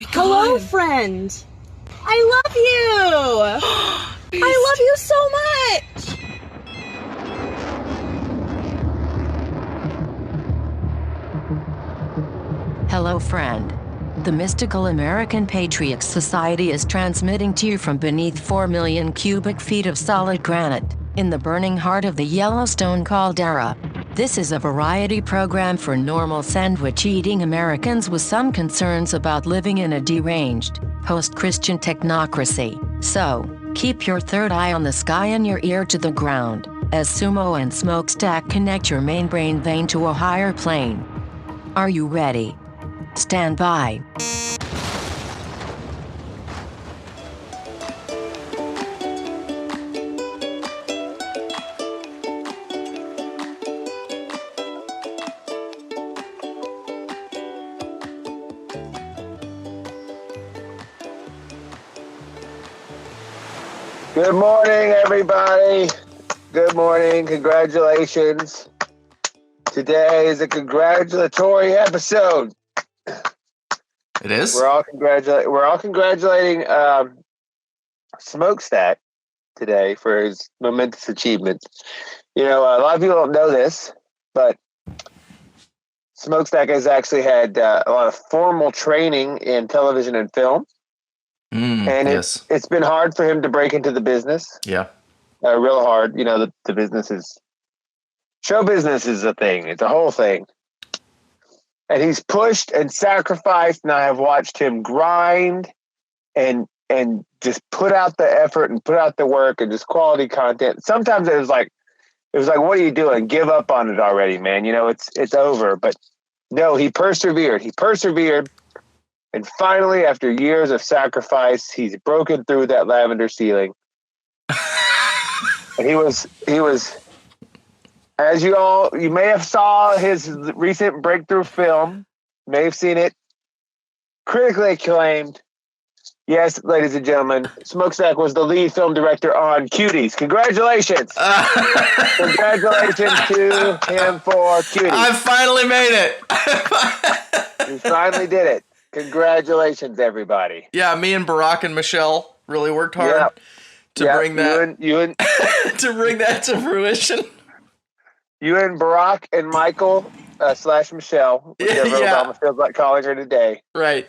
Hello, friend. I love you. I love you so much. Hello, friend. The Mystical American Patriots Society is transmitting to you from beneath 4 million cubic feet of solid granite, in the burning heart of the Yellowstone caldera. This is a variety program for normal sandwich-eating Americans with some concerns about living in a deranged, post-Christian technocracy. So, keep your third eye on the sky and your ear to the ground, as Sumo and Smokestack connect your main brain vein to a higher plane. Are you ready? Stand by. Good morning, everybody. Good morning. Congratulations. Today is a congratulatory episode. It is? We're all congratulating Smokestack today for his momentous achievement. You know, a lot of people don't know this, but Smokestack has actually had a lot of formal training in television and film. And yes. it's been hard for him to break into the business. Yeah. Real hard. You know, the business is... Show business is a thing. It's a whole thing. And he's pushed and sacrificed, and I have watched him grind and just put out the effort and put out the work and just quality content. Sometimes it was like, what are you doing? Give up on it already, man. You know, it's over. But no, he persevered. And finally, after years of sacrifice, he's broken through that lavender ceiling. And he was, as you may have saw his recent breakthrough film, may have seen it, critically acclaimed. Yes, ladies and gentlemen, Smokestack was the lead film director on Cuties. Congratulations. Congratulations to him for Cuties. I finally made it. You finally did it. Congratulations, everybody. Yeah, me and Barack and Michelle really worked hard to bring that to bring that to fruition. You and Barack and Michael / Michelle, whichever Obama feels like calling her today. Right.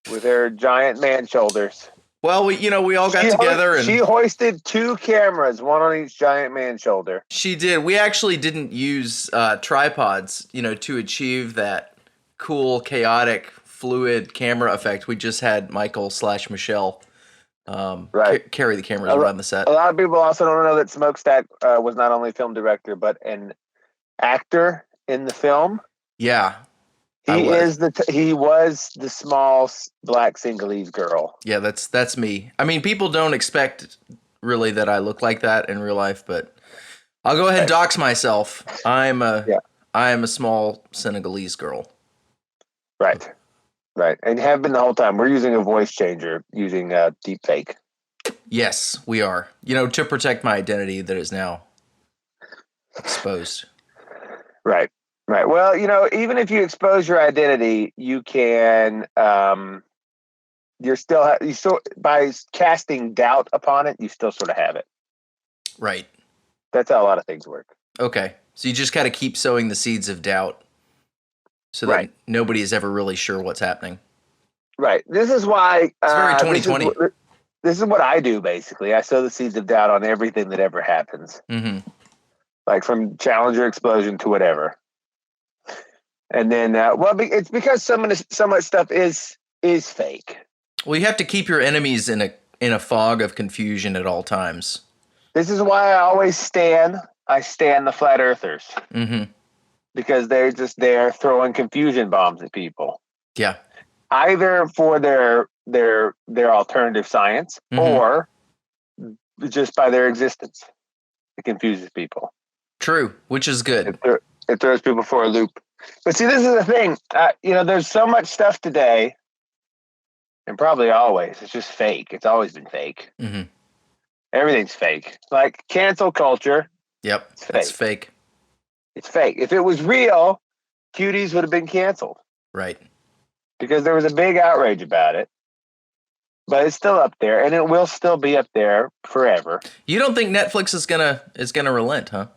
With her giant man shoulders. Well, we all got together and she hoisted 2 cameras, one on each giant man shoulder. She did. We actually didn't use tripods, to achieve that cool, chaotic, fluid camera effect. We just had Michael / Michelle carry the cameras around the set. A lot of people also don't know that Smokestack was not only film director, but an actor in the film. Yeah. He was the small black Singalese girl. Yeah, that's me. I mean, people don't expect really that I look like that in real life, but I'll go ahead and dox myself. I am a small Senegalese girl. Right. And have been the whole time. We're using a voice changer using deep fake. Yes, we are. To protect my identity that is now exposed. Right. Well, even if you expose your identity, you can. You're still by casting doubt upon it, you still sort of have it. Right. That's how a lot of things work. Okay, so you just got to keep sowing the seeds of doubt, so that nobody is ever really sure what's happening. Right. This is why it's very 2020. This is what I do basically. I sow the seeds of doubt on everything that ever happens. Mm-hmm. Like from Challenger explosion to whatever. And then, it's because so much stuff is fake. Well, you have to keep your enemies in a fog of confusion at all times. This is why I always stand the flat earthers. Mm-hmm. Because they're just there throwing confusion bombs at people. Yeah. Either for their alternative science or just by their existence. It confuses people. True, which is good. It throws people for a loop. But see, this is the thing. There's so much stuff today, and probably always, it's just fake. It's always been fake. Mm-hmm. Everything's fake. Like cancel culture. Yep, it's fake. It's fake. If it was real, Cuties would have been canceled. Right. because there was a big outrage about it. But it's still up there, and it will still be up there forever. You don't think Netflix is gonna relent, huh?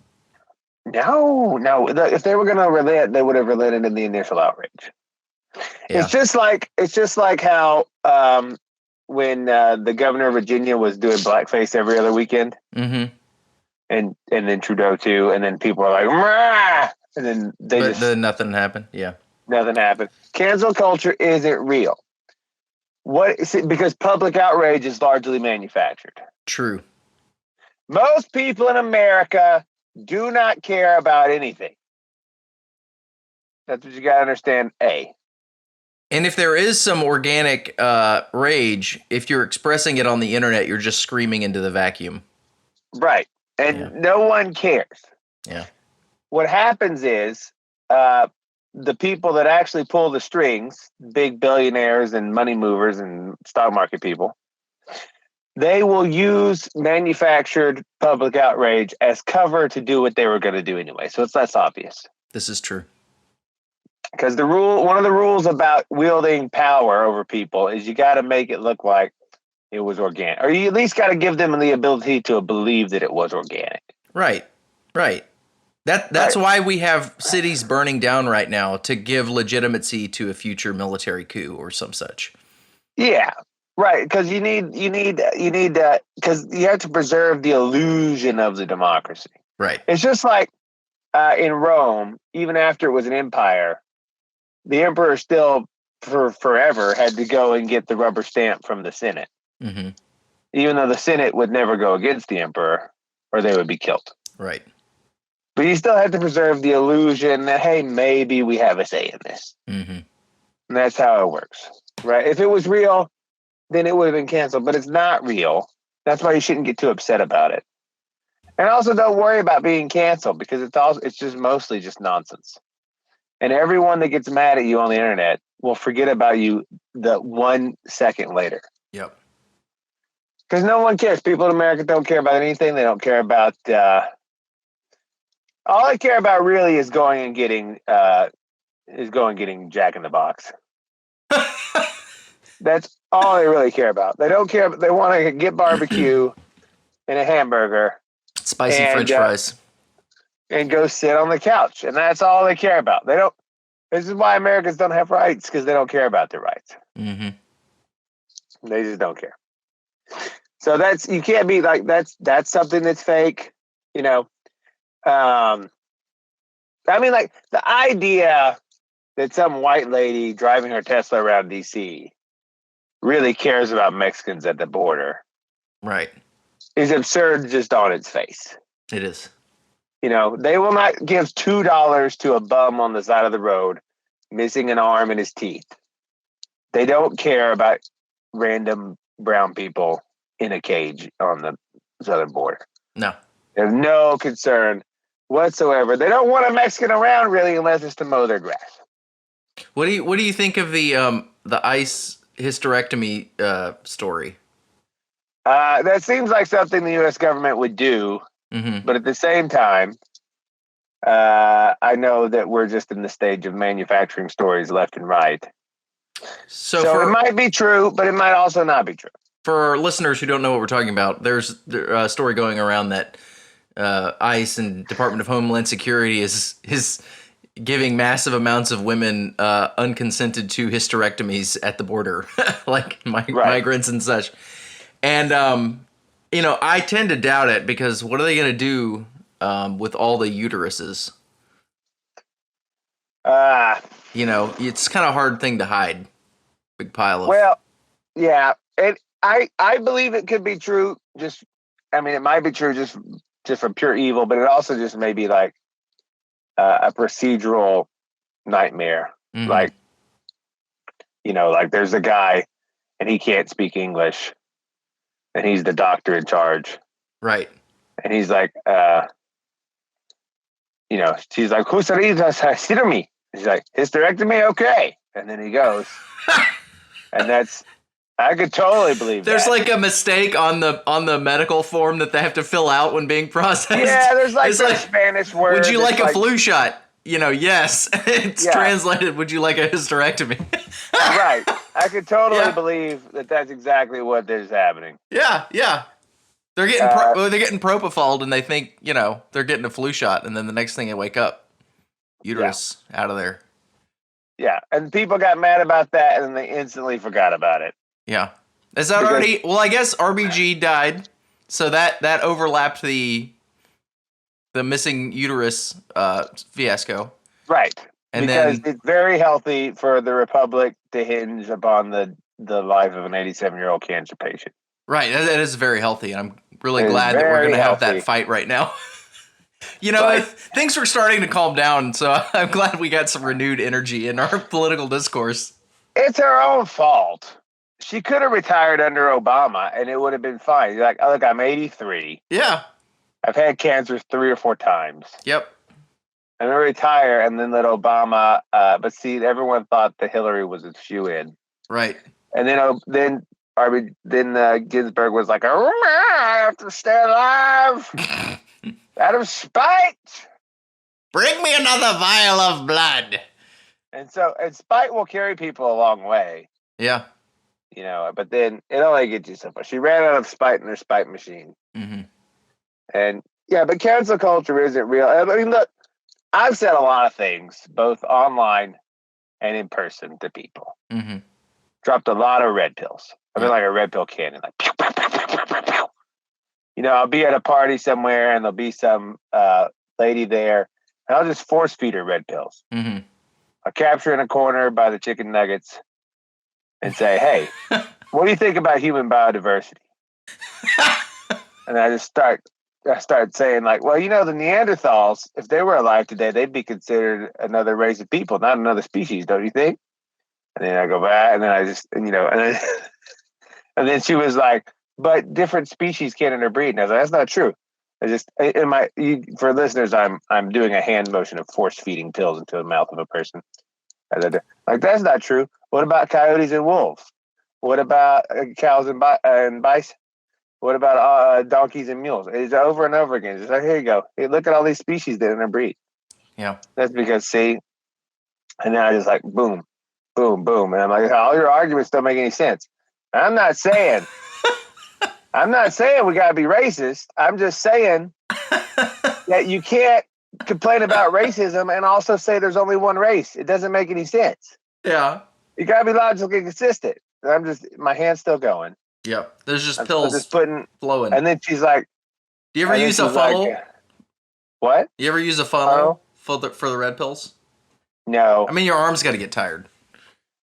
No. If they were gonna relent, they would have relented in the initial outrage. Yeah. It's just like how when the governor of Virginia was doing blackface every other weekend, Mm-hmm. and then Trudeau too, and then people are like, "Rah!" And then then nothing happened. Yeah. nothing happened. Cancel culture isn't real. Because public outrage is largely manufactured. True. Most people in America do not care about anything. That's what you got to understand. And if there is some organic rage, if you're expressing it on the internet, you're just screaming into the vacuum. Right. And no one cares. Yeah. What happens is the people that actually pull the strings, big billionaires and money movers and stock market people, they will use manufactured public outrage as cover to do what they were going to do anyway. So it's less obvious. This is true. Because one of the rules about wielding power over people is you got to make it look like it was organic, or you at least got to give them the ability to believe that it was organic. Right. That's why we have cities burning down right now, to give legitimacy to a future military coup or some such. Yeah, right. Because you need because you have to preserve the illusion of the democracy. Right. It's just like in Rome, even after it was an empire, the emperor still for forever had to go and get the rubber stamp from the Senate, mm-hmm. even though the Senate would never go against the emperor or they would be killed. Right. But you still have to preserve the illusion that, hey, maybe we have a say in this. Mm-hmm. And that's how it works, right? If it was real, then it would have been canceled. But it's not real. That's why you shouldn't get too upset about it. And also don't worry about being canceled, because it's just mostly just nonsense. And everyone that gets mad at you on the internet will forget about you the 1 second later. Yep. Because no one cares. People in America don't care about anything. They don't care about... all I care about really is going and getting Jack in the Box. That's all they really care about. They don't care. They want to get barbecue and a hamburger, spicy French fries, and go sit on the couch. And that's all they care about. They don't. This is why Americans don't have rights, because they don't care about their rights. Mm-hmm. They just don't care. So you can't be like that's something that's fake, you know. I mean, like, the idea that some white lady driving her Tesla around DC really cares about Mexicans at the border, right, is absurd just on its face. It is. You know, they will not give $2 to a bum on the side of the road missing an arm and his teeth. They don't care about random brown people in a cage on the southern border. No. They have no concern whatsoever. They don't want a Mexican around, really, unless it's to mow their grass. What do you think of the ICE hysterectomy story? That seems like something the U.S. government would do, mm-hmm. but at the same time, I know that we're just in the stage of manufacturing stories left and right. So it might be true, but it might also not be true. For our listeners who don't know what we're talking about, there's a story going around that ICE and Department of Homeland Security is giving massive amounts of women unconsented to hysterectomies at the border, like migrants and such. And, I tend to doubt it, because what are they going to do with all the uteruses? It's kind of a hard thing to hide. Big pile of... Well, yeah. And I believe it could be true. It might be true just from pure evil, but it also just may be like a procedural nightmare. Mm-hmm. Like there's a guy and he can't speak English and he's the doctor in charge. Right. And he's like, she's like, who said hysterectomy? He's like, hysterectomy? Okay. And then he goes. And I could totally believe there's that. Like a mistake on the medical form that they have to fill out when being processed. Yeah, there's like Spanish word. Would you like a flu shot? yes. It's translated, would you like a hysterectomy? Right. I could totally Yeah. believe that that's exactly what is happening. Yeah. They're getting they're getting propofol and they think, they're getting a flu shot, and then the next thing they wake up, uterus out of there. Yeah, and people got mad about that, and then they instantly forgot about it. Yeah. Is that already... Well, I guess RBG died, so that overlapped the missing uterus fiasco. Right. And because then, it's very healthy for the Republic to hinge upon the life of an 87-year-old cancer patient. Right, that is very healthy, and I'm really It is glad that we're going to have healthy. that fight right now. Things were starting to calm down, so I'm glad we got some renewed energy in our political discourse. It's her own fault. She could have retired under Obama, and it would have been fine. You're like, look, I'm 83. Yeah. I've had cancer 3 or 4 times. Yep. I'm going to retire and then let Obama, but see, everyone thought that Hillary was a shoo-in. Right. And then Ginsburg was like, I have to stay alive out of spite. Bring me another vial of blood. And spite will carry people a long way. Yeah. But then it only gets you so far. She ran out of spite in her spite machine. Mm-hmm. And but cancel culture isn't real. I mean, look, I've said a lot of things, both online and in person to people. Mm-hmm. Dropped a lot of red pills. I've been like a red pill cannon, like pew, pew, pew, pew, pew, pew, pew. I'll be at a party somewhere and there'll be some lady there, and I'll just force feed her red pills. Mm-hmm. I'll capture her in a corner by the chicken nuggets and say, "Hey, what do you think about human biodiversity?" And I start saying, like, well, the Neanderthals, if they were alive today, they'd be considered another race of people, not another species, don't you think? And then I go back, and then I just, and then, and then she was like, but different species can't interbreed. And I was like, that's not true. I just, for listeners, I'm doing a hand motion of force feeding pills into the mouth of a person. Like, that's not true. What about coyotes and wolves? What about cows and bison? What about donkeys and mules? It's over and over again. It's like, here you go. Hey, look at all these species that interbreed. Yeah. That's because, see, and then I just like, boom, boom, boom. And I'm like, all your arguments don't make any sense. I'm not saying we got to be racist. I'm just saying that you can't complain about racism and also say there's only one race. It doesn't make any sense. Yeah. You got to be logically consistent. My hand's still going. Yep. There's just pills just flowing. And then she's like, do you ever use a funnel? Like, what? You ever use a funnel for the red pills? No. I mean, your arm's got to get tired.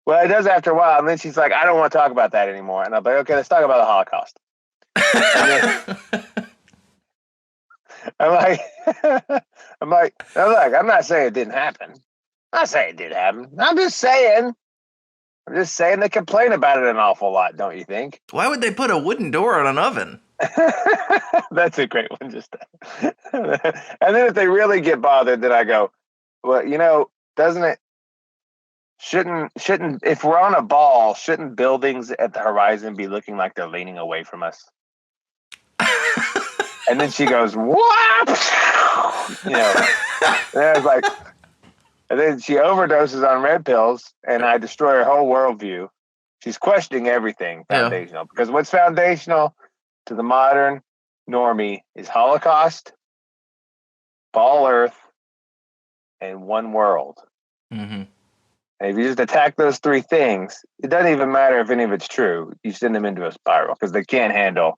Well, it does after a while. And then she's like, I don't want to talk about that anymore. And I'm like, okay, let's talk about the Holocaust. I'm not saying it didn't happen. I'm not saying it did happen. I'm just saying they complain about it an awful lot, don't you think? Why would they put a wooden door on an oven? That's a great one. And then if they really get bothered, then I go, well, doesn't it? Shouldn't if we're on a ball, shouldn't buildings at the horizon be looking like they're leaning away from us? And then she goes, what? And I was like, and then she overdoses on red pills, and I destroy her whole worldview. She's questioning everything foundational, because what's foundational to the modern normie is Holocaust, Ball Earth, and one world. Mm-hmm. And if you just attack those 3 things, it doesn't even matter if any of it's true. You send them into a spiral because they can't handle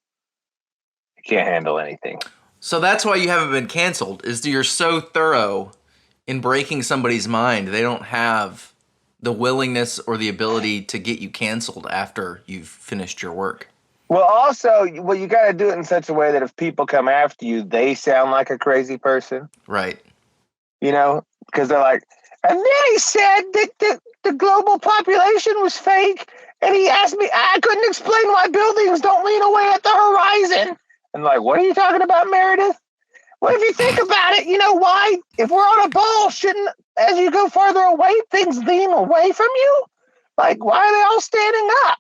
anything. So that's why you haven't been canceled, is you're so thorough in breaking somebody's mind. They don't have the willingness or the ability to get you canceled after you've finished your work. Well, also, you got to do it in such a way that if people come after you, they sound like a crazy person. Right. Because they're like, and then he said that the global population was fake, and he asked me, I couldn't explain why buildings don't lean away at the horizon. And like, what are you talking about, Meredith? Well, if you think about it, you know why? If we're on a ball, shouldn't, as you go farther away, things lean away from you? Like, why are they all standing up?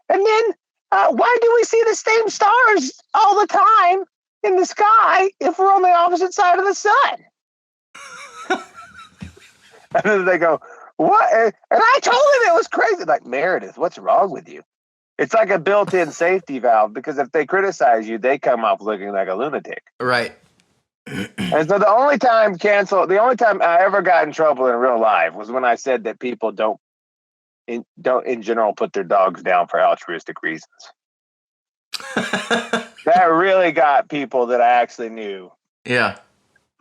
And then, why do we see the same stars all the time in the sky if we're on the opposite side of the sun? And then they go, what? And I told him it was crazy. Like, Meredith, what's wrong with you? It's like a built-in safety valve because if they criticize you, they come off looking like a lunatic. Right. And so the only time I ever got in trouble in real life was when I said that people don't in general put their dogs down for altruistic reasons. That really got people that I actually knew. Yeah.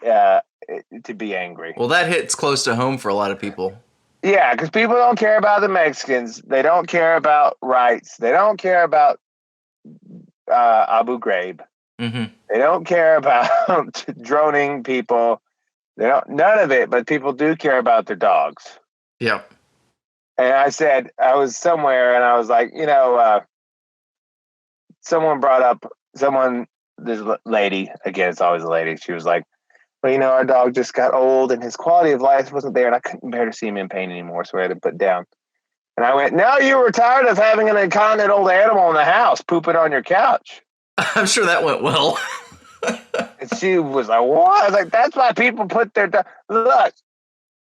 To be angry. Well, that hits close to home for a lot of people. Yeah, because people don't care about the Mexicans. They don't care about rights. They don't care about Abu Ghraib. Mm-hmm. They don't care about droning people. They don't, none of it, but people do care about their dogs. Yeah. And I said, I was somewhere and I was like, someone brought up this lady, again, it's always a lady. She was like, well, our dog just got old and his quality of life wasn't there and I couldn't bear to see him in pain anymore. So I had to put down. And I went, now you were tired of having an incontinent old animal in the house pooping on your couch. I'm sure that went well. And she was like, what? I was like, that's why people put their dog. Look,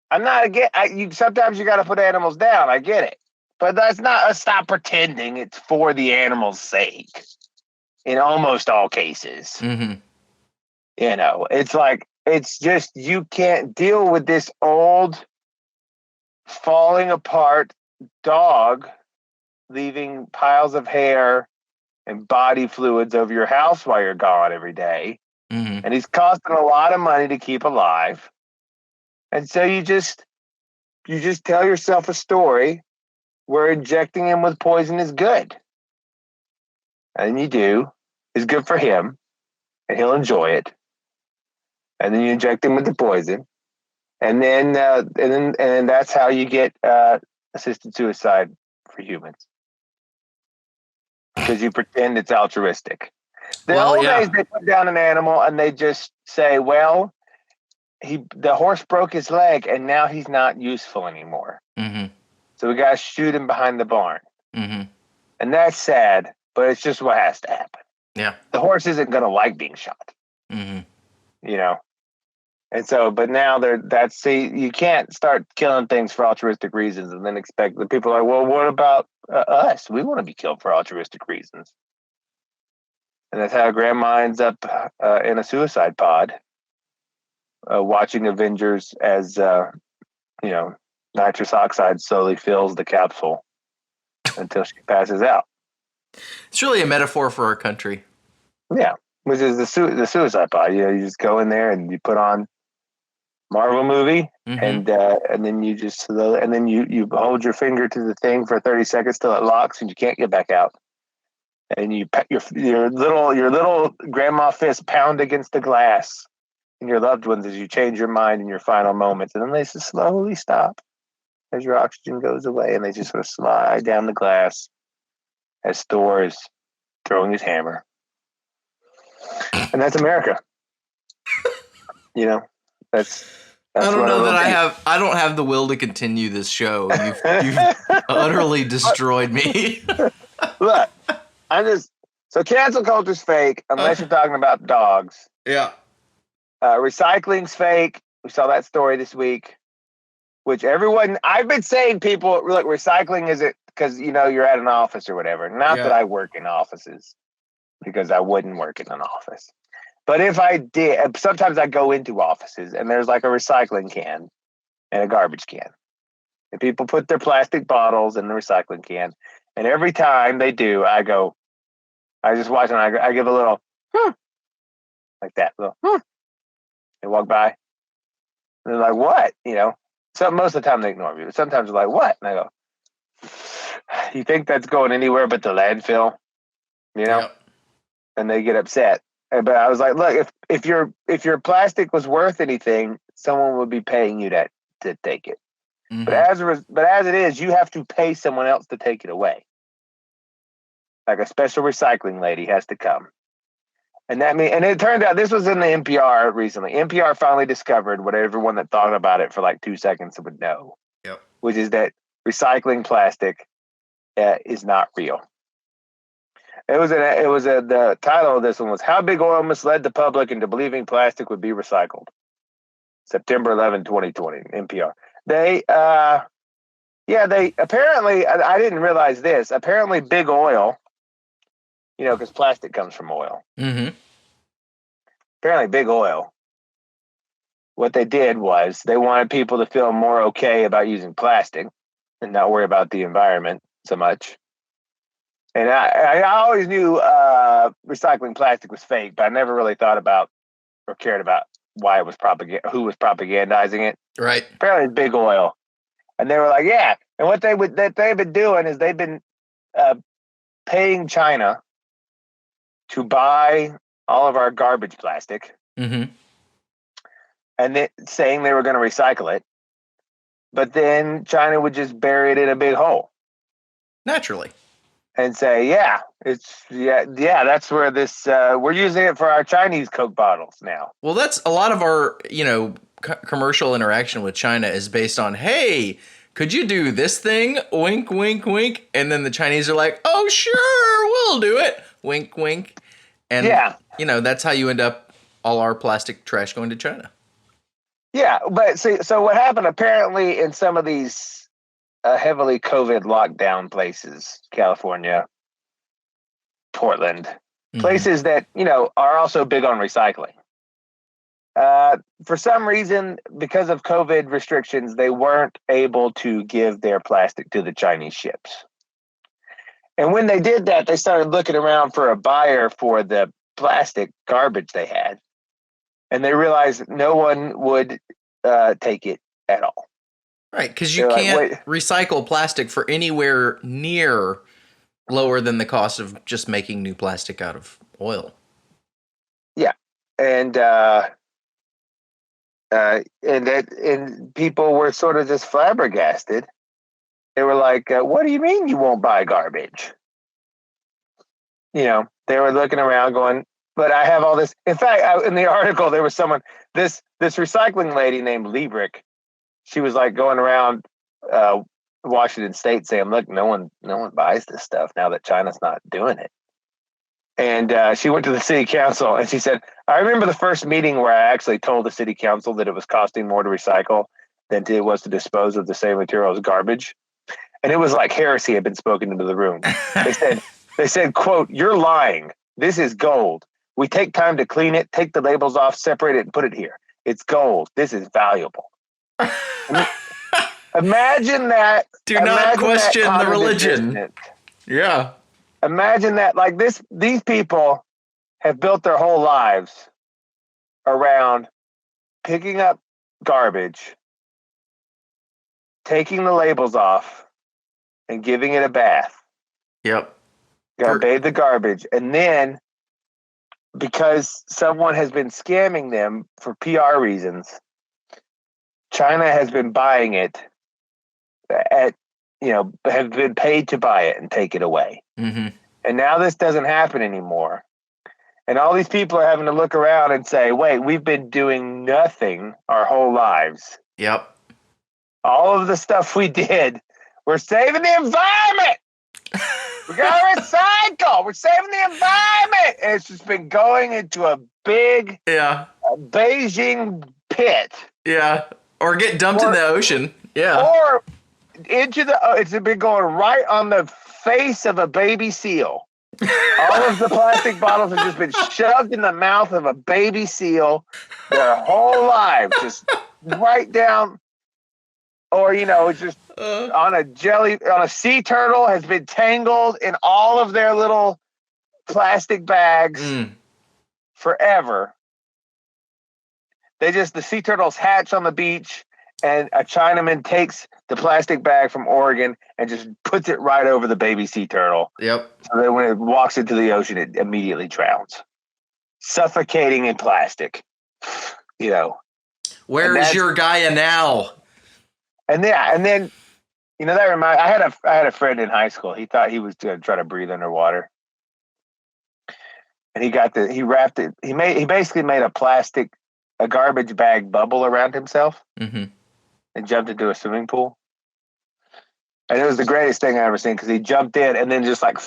I'm not again. Sometimes you got to put animals down. I get it. But that's not, stop pretending it's for the animal's sake in almost all cases. Mm-hmm. It's like, it's just, you can't deal with this old, falling apart dog leaving piles of hair and body fluids over your house while you're gone every day. Mm-hmm. And he's costing a lot of money to keep alive. And so you just tell yourself a story where injecting him with poison is good. And you do. It's good for him. And he'll enjoy it. And then you inject him with the poison. And then that's how you get assisted suicide for humans. Because you pretend it's altruistic. The old days, they put down an animal and they just say, well, the horse broke his leg and now he's not useful anymore. Mm-hmm. So we got to shoot him behind the barn. Mm-hmm. And that's sad, but it's just what has to happen. Yeah. The horse isn't going to like being shot. Mm-hmm. And so, but now you can't start killing things for altruistic reasons and then expect the people are like, well, what about us? We want to be killed for altruistic reasons. And that's how Grandma ends up in a suicide pod, watching Avengers as, nitrous oxide slowly fills the capsule until she passes out. It's really a metaphor for our country. Yeah, which is the suicide pod. You just go in there and you put on Marvel movie, mm-hmm. and then you just you hold your finger to the thing for 30 seconds till it locks and you can't get back out. And you pet your little grandma fist pound against the glass and your loved ones as you change your mind in your final moments, and then they just slowly stop as your oxygen goes away, and they just sort of slide down the glass as Thor is throwing his hammer. And that's America. That's I don't know that I don't have the will to continue this show. You've utterly destroyed me. Look, so cancel culture's fake unless you're talking about dogs. Yeah. Recycling's fake. We saw that story this week, which I've been saying people, look, recycling is it because, you're at an office or whatever. Not that I work in offices because I wouldn't work in an office. But if I did, sometimes I go into offices and there's like a recycling can and a garbage can. And people put their plastic bottles in the recycling can. And every time they do, I just watch and I give a little, like that. Little, They walk by. And they're like, what? So most of the time they ignore me. But sometimes they're like, what? And I go, you think that's going anywhere but the landfill? Yep. And they get upset. But I was like, look, if your plastic was worth anything, someone would be paying you to take it. Mm-hmm. But as it is, you have to pay someone else to take it away. Like a special recycling lady has to come. And it turned out this was in the NPR recently. NPR finally discovered what everyone that thought about it for like 2 seconds would know. Yep. Which is that recycling plastic is not real. The title of this one was "How Big Oil Misled the Public into Believing Plastic Would Be Recycled." September 11, 2020, NPR. They, they apparently, I didn't realize this. Apparently, big oil, because plastic comes from oil. Mm-hmm. Apparently, big oil. What they did was they wanted people to feel more okay about using plastic and not worry about the environment so much. And I always knew recycling plastic was fake, but I never really thought about or cared about why it was who was propagandizing it. Right. Apparently, it's big oil, and they were like, "Yeah." And what they've been doing is they've been paying China to buy all of our garbage plastic, Mm-hmm. and saying they were going to recycle it, but then China would just bury it in a big hole. Naturally. And say, that's where this we're using it for our Chinese Coke bottles now. Well, that's a lot of our, commercial interaction with China is based on, hey, could you do this thing? Wink, wink, wink. And then the Chinese are like, oh, sure, we'll do it. Wink, wink. And, that's how you end up all our plastic trash going to China. Yeah, but see, so what happened apparently in some of these heavily COVID lockdown places, California, Portland, places that, are also big on recycling. For some reason, because of COVID restrictions, they weren't able to give their plastic to the Chinese ships. And when they did that, they started looking around for a buyer for the plastic garbage they had. And they realized that no one would take it at all. Right, because you can't recycle plastic for anywhere near lower than the cost of just making new plastic out of oil. Yeah, and people were sort of just flabbergasted. They were like, "What do you mean you won't buy garbage?" They were looking around, going, "But I have all this." In fact, in the article, there was this recycling lady named Liebrick. She was like going around Washington State saying, "Look, no one buys this stuff now that China's not doing it." And she went to the city council and she said, "I remember the first meeting where I actually told the city council that it was costing more to recycle than it was to dispose of the same material as garbage, and it was like heresy had been spoken into the room." They said, "Quote, you're lying. This is gold. We take time to clean it, take the labels off, separate it, and put it here. It's gold. This is valuable." Imagine that. Do not question the religion. Yeah. Imagine that. Like these people have built their whole lives around picking up garbage, taking the labels off, and giving it a bath. Yep. Gotta bathe the garbage. And then, because someone has been scamming them for PR reasons, China has been buying it have been paid to buy it and take it away. Mm-hmm. And now this doesn't happen anymore. And all these people are having to look around and say, wait, we've been doing nothing our whole lives. Yep. All of the stuff we did, we're saving the environment. We gotta recycle. We're saving the environment. And it's just been going into a big Beijing pit. Yeah. Or get dumped in the ocean. Yeah. Or it's been going right on the face of a baby seal. All of the plastic bottles have just been shoved in the mouth of a baby seal their whole lives, just right down. Or, it's just on a sea turtle has been tangled in all of their little plastic bags forever. The sea turtles hatch on the beach, and a Chinaman takes the plastic bag from Oregon and just puts it right over the baby sea turtle. Yep. So that when it walks into the ocean, it immediately drowns, suffocating in plastic. Where is your Gaia now? And then that I had a friend in high school. He thought he was going to try to breathe underwater, and he wrapped it. He basically made a garbage bag bubble around himself. Mm-hmm. And jumped into a swimming pool. And it was the greatest thing I ever seen, because he jumped in and then just like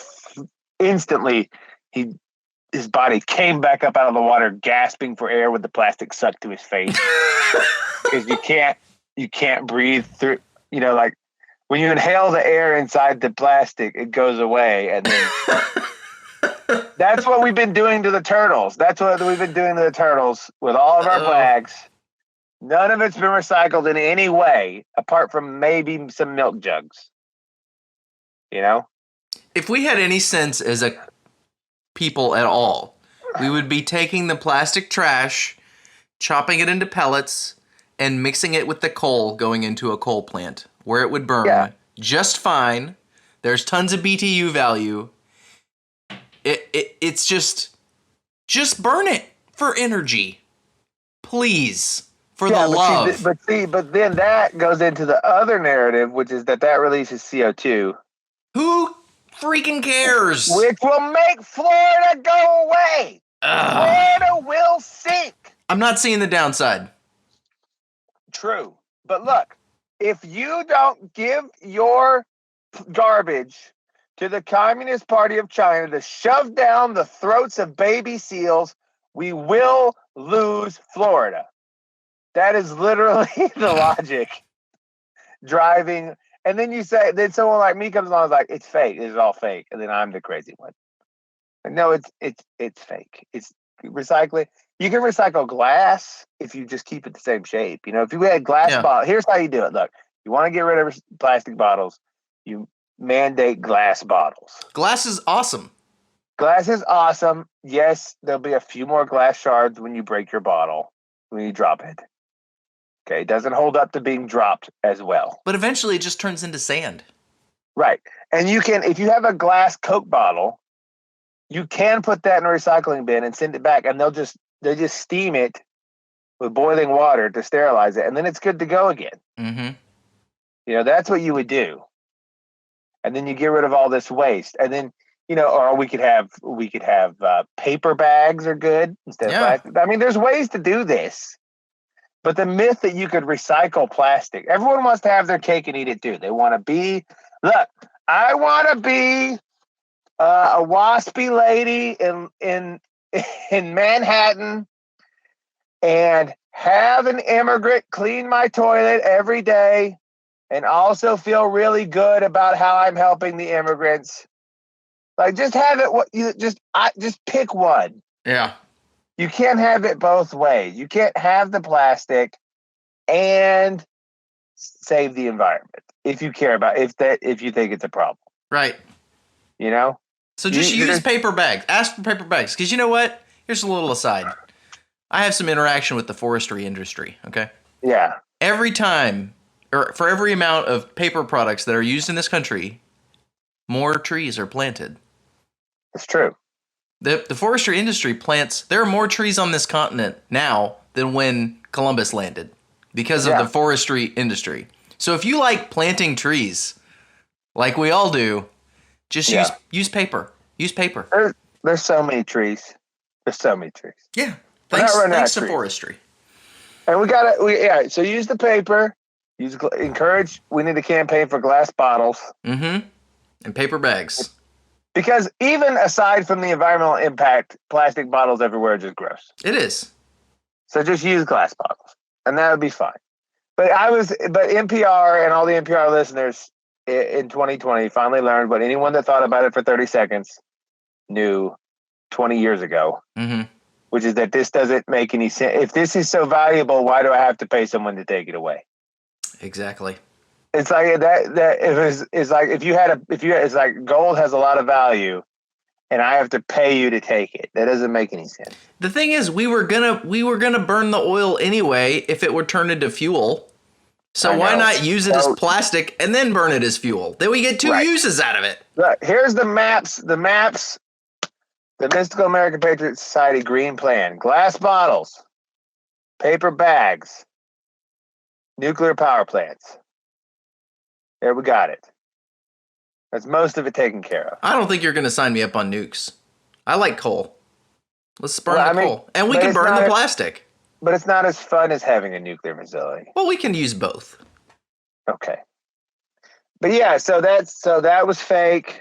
instantly his body came back up out of the water, gasping for air with the plastic sucked to his face. Because you you can't breathe through, like when you inhale the air inside the plastic, it goes away. And then that's what we've been doing to the turtles. That's what we've been doing to the turtles with all of our bags. None of it's been recycled in any way, apart from maybe some milk jugs. If we had any sense as a people at all, we would be taking the plastic trash, chopping it into pellets, and mixing it with the coal going into a coal plant where it would burn just fine. There's tons of BTU value. It's just burn it for energy, please, for the love. But then that goes into the other narrative, which is that releases CO2. Who freaking cares? Which will make Florida go away. Florida will sink. I'm not seeing the downside. True. But look, if you don't give your garbage to the Communist Party of China to shove down the throats of baby seals, we will lose Florida. That is literally the logic driving. And then someone like me comes along and is like, it's fake. It's all fake. And then I'm the crazy one. No, it's fake. It's recycling. You can recycle glass if you just keep it the same shape. If you had glass bottle, here's how you do it. Look, you want to get rid of plastic bottles, you mandate glass bottles. Glass is awesome. Glass is awesome. Yes, there'll be a few more glass shards when you break your bottle, when you drop it. Okay, it doesn't hold up to being dropped as well. But eventually it just turns into sand. Right. And you can, if you have a glass Coke bottle, you can put that in a recycling bin and send it back, and they'll just steam it with boiling water to sterilize it, and then it's good to go again. Mm-hmm. That's what you would do. And then you get rid of all this waste. And then, or we could have paper bags are good instead of plastic. I mean, there's ways to do this. But the myth that you could recycle plastic, everyone wants to have their cake and eat it too. They want to be, I want to be a waspy lady in Manhattan and have an immigrant clean my toilet every day and also feel really good about how I'm helping the immigrants. Like, just have it. Just pick one. Yeah. You can't have it both ways. You can't have the plastic and save the environment if you care about if you think it's a problem. Right. So just use paper bags. Ask for paper bags. Because you know what? Here's a little aside. I have some interaction with the forestry industry, okay? Yeah. Every time, or for every amount of paper products that are used in this country, more trees are planted. It's true. The forestry industry plants, there are more trees on this continent now than when Columbus landed because of the forestry industry. So if you like planting trees, like we all do, just use paper. Use paper. There's so many trees. There's so many trees. Yeah. Thanks to forestry. And so use the paper. We need a campaign for glass bottles. Mm-hmm. And paper bags. Because even aside from the environmental impact, plastic bottles everywhere are just gross. It is. So just use glass bottles, and that would be fine. But NPR and all the NPR listeners in 2020 finally learned what anyone that thought about it for 30 seconds knew 20 years ago, which is that this doesn't make any sense. If this is so valuable, why do I have to pay someone to take it away? Exactly. It's like it's like gold has a lot of value, and I have to pay you to take it. That doesn't make any sense. The thing is, we were gonna burn the oil anyway if it were turned into fuel. So why not use it as plastic and then burn it as fuel? Then we get two uses out of it. Look, here's the maps. The Mystical American Patriot Society Green Plan: glass bottles, paper bags, nuclear power plants. There, we got it. That's most of it taken care of. I don't think you're going to sign me up on nukes. I like coal. Let's burn the coal. And we can burn the plastic. But it's not as fun as having a nuclear facility. Well, we can use both. Okay. But yeah, so that was fake.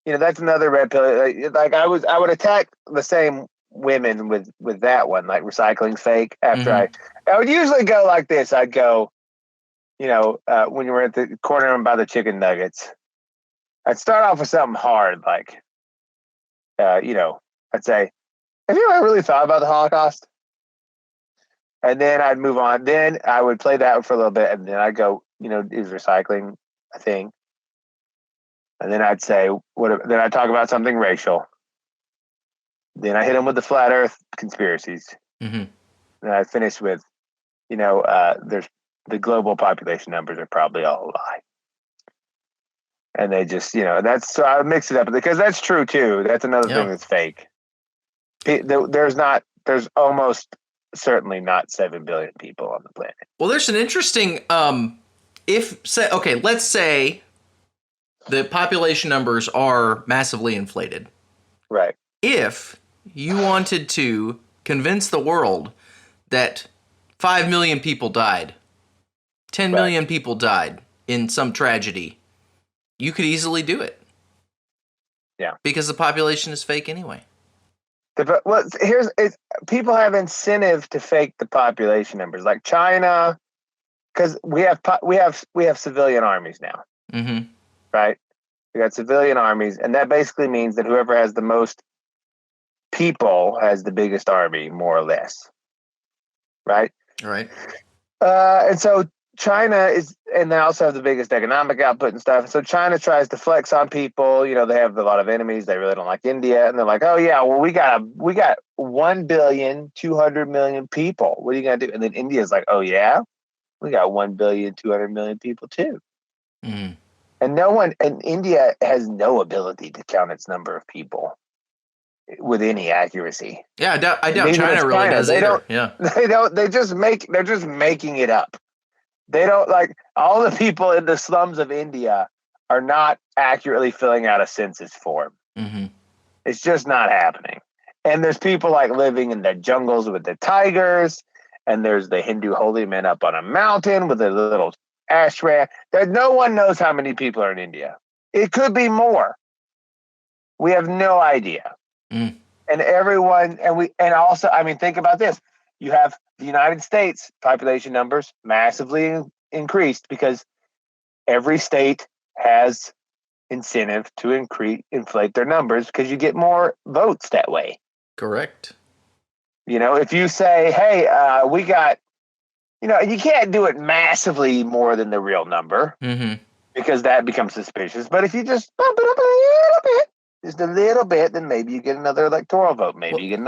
That's another red pill. Like I would attack the same women with that one, like recycling fake. After I would usually go like this. I'd go, when you were at the corner by the chicken nuggets, I'd start off with something hard, like, I'd say, have you ever really thought about the Holocaust? And then I'd move on. Then I would play that for a little bit, and then I'd go, is recycling a thing? And then I'd say, then I'd talk about something racial. Then I hit them with the flat Earth conspiracies. Mm-hmm. Then I finish with, there's the global population numbers are probably all a lie. And they just, so I would mix it up because that's true too. That's another thing that's fake. There's almost certainly not 7 billion people on the planet. Well, there's an interesting, let's say the population numbers are massively inflated. Right. If you wanted to convince the world that 5 million people died, 10 million people died in some tragedy, you could easily do it. Yeah. Because the population is fake anyway. People have incentive to fake the population numbers, like China, because we have civilian armies now. Mm-hmm. Right? We got civilian armies, and that basically means that whoever has the most people has the biggest army, more or less. Right? Right. And so China and they also have the biggest economic output and stuff. And so China tries to flex on people. They have a lot of enemies. They really don't like India. And they're like, oh yeah, well, we got 1,200,000,000 people. What are you going to do? And then India's like, oh yeah, we got 1,200,000,000 people too. Mm. And India has no ability to count its number of people with any accuracy. Yeah, I doubt China really does either. They're just making it up. They don't, like, all the people in the slums of India are not accurately filling out a census form. Mm-hmm. It's just not happening. And there's people like living in the jungles with the tigers, and there's the Hindu holy men up on a mountain with a little ashram. No one knows how many people are in India. It could be more. We have no idea. Mm. And also, think about this. You have the United States population numbers massively increased because every state has incentive to inflate their numbers because you get more votes that way. Correct. If you say, hey, we got, you can't do it massively more than the real number because that becomes suspicious. But if you just bump it up just a little bit, then maybe you get another electoral vote. Maybe you get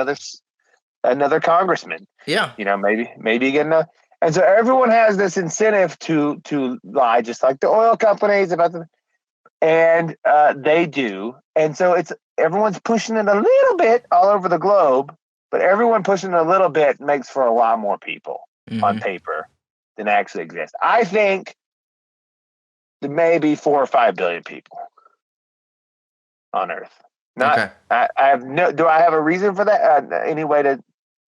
another congressman. Yeah. Maybe you get another. And so everyone has this incentive to lie, just like the oil companies and they do. And so everyone's pushing it a little bit all over the globe, but everyone pushing it a little bit makes for a lot more people on paper than actually exist. I think there may be 4 or 5 billion people on Earth. I have do I have a reason for that? Any way to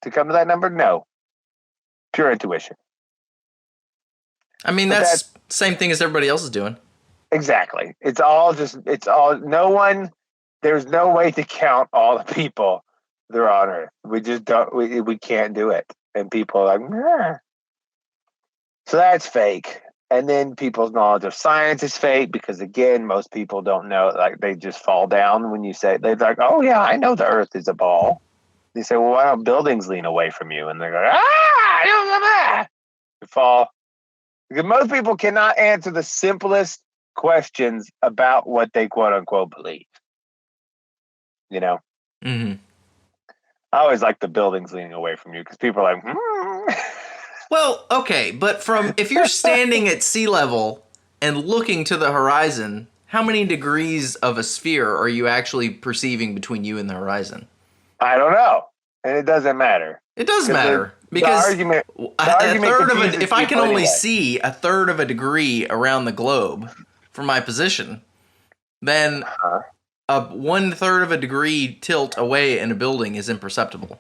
come to that number? No. Pure intuition. That's the same thing as everybody else is doing. Exactly. There's no way to count all the people that are on Earth. We just don't, we can't do it. And people are like, nah. So that's fake. And then people's knowledge of science is fake because, again, most people don't know. Like, they just fall down when you say, they're like, oh yeah, I know the Earth is a ball. You say, well, why don't buildings lean away from you? And they're like, you fall. Because most people cannot answer the simplest questions about what they quote unquote believe. Mm-hmm. I always like the buildings leaning away from you because people are like, Well, okay, but if you're standing at sea level and looking to the horizon, how many degrees of a sphere are you actually perceiving between you and the horizon? I don't know. And it doesn't matter. It does matter. Because if I can only see a third of a degree around the globe from my position, then a 1/3 of a degree tilt away in a building is imperceptible.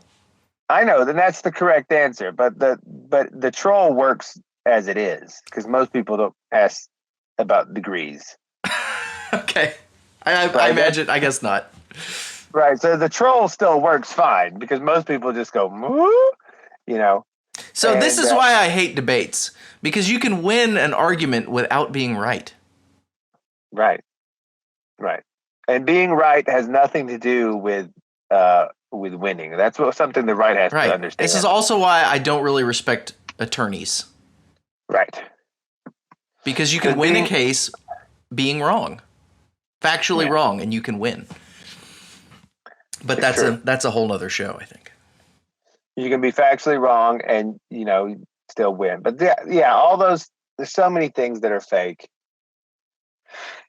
I know, then that's the correct answer. But the troll works as it is because most people don't ask about degrees. Okay, I imagine. I guess not. Right. So the troll still works fine because most people just go, So this is why I hate debates, because you can win an argument without being right. Right. And being right has nothing to do with winning. That's something the right has to understand. This is also why I don't really respect attorneys. Right. Because you can win a case being wrong. Factually wrong, and you can win. But that's a whole other show, I think. You can be factually wrong and, still win. But all those, there's so many things that are fake.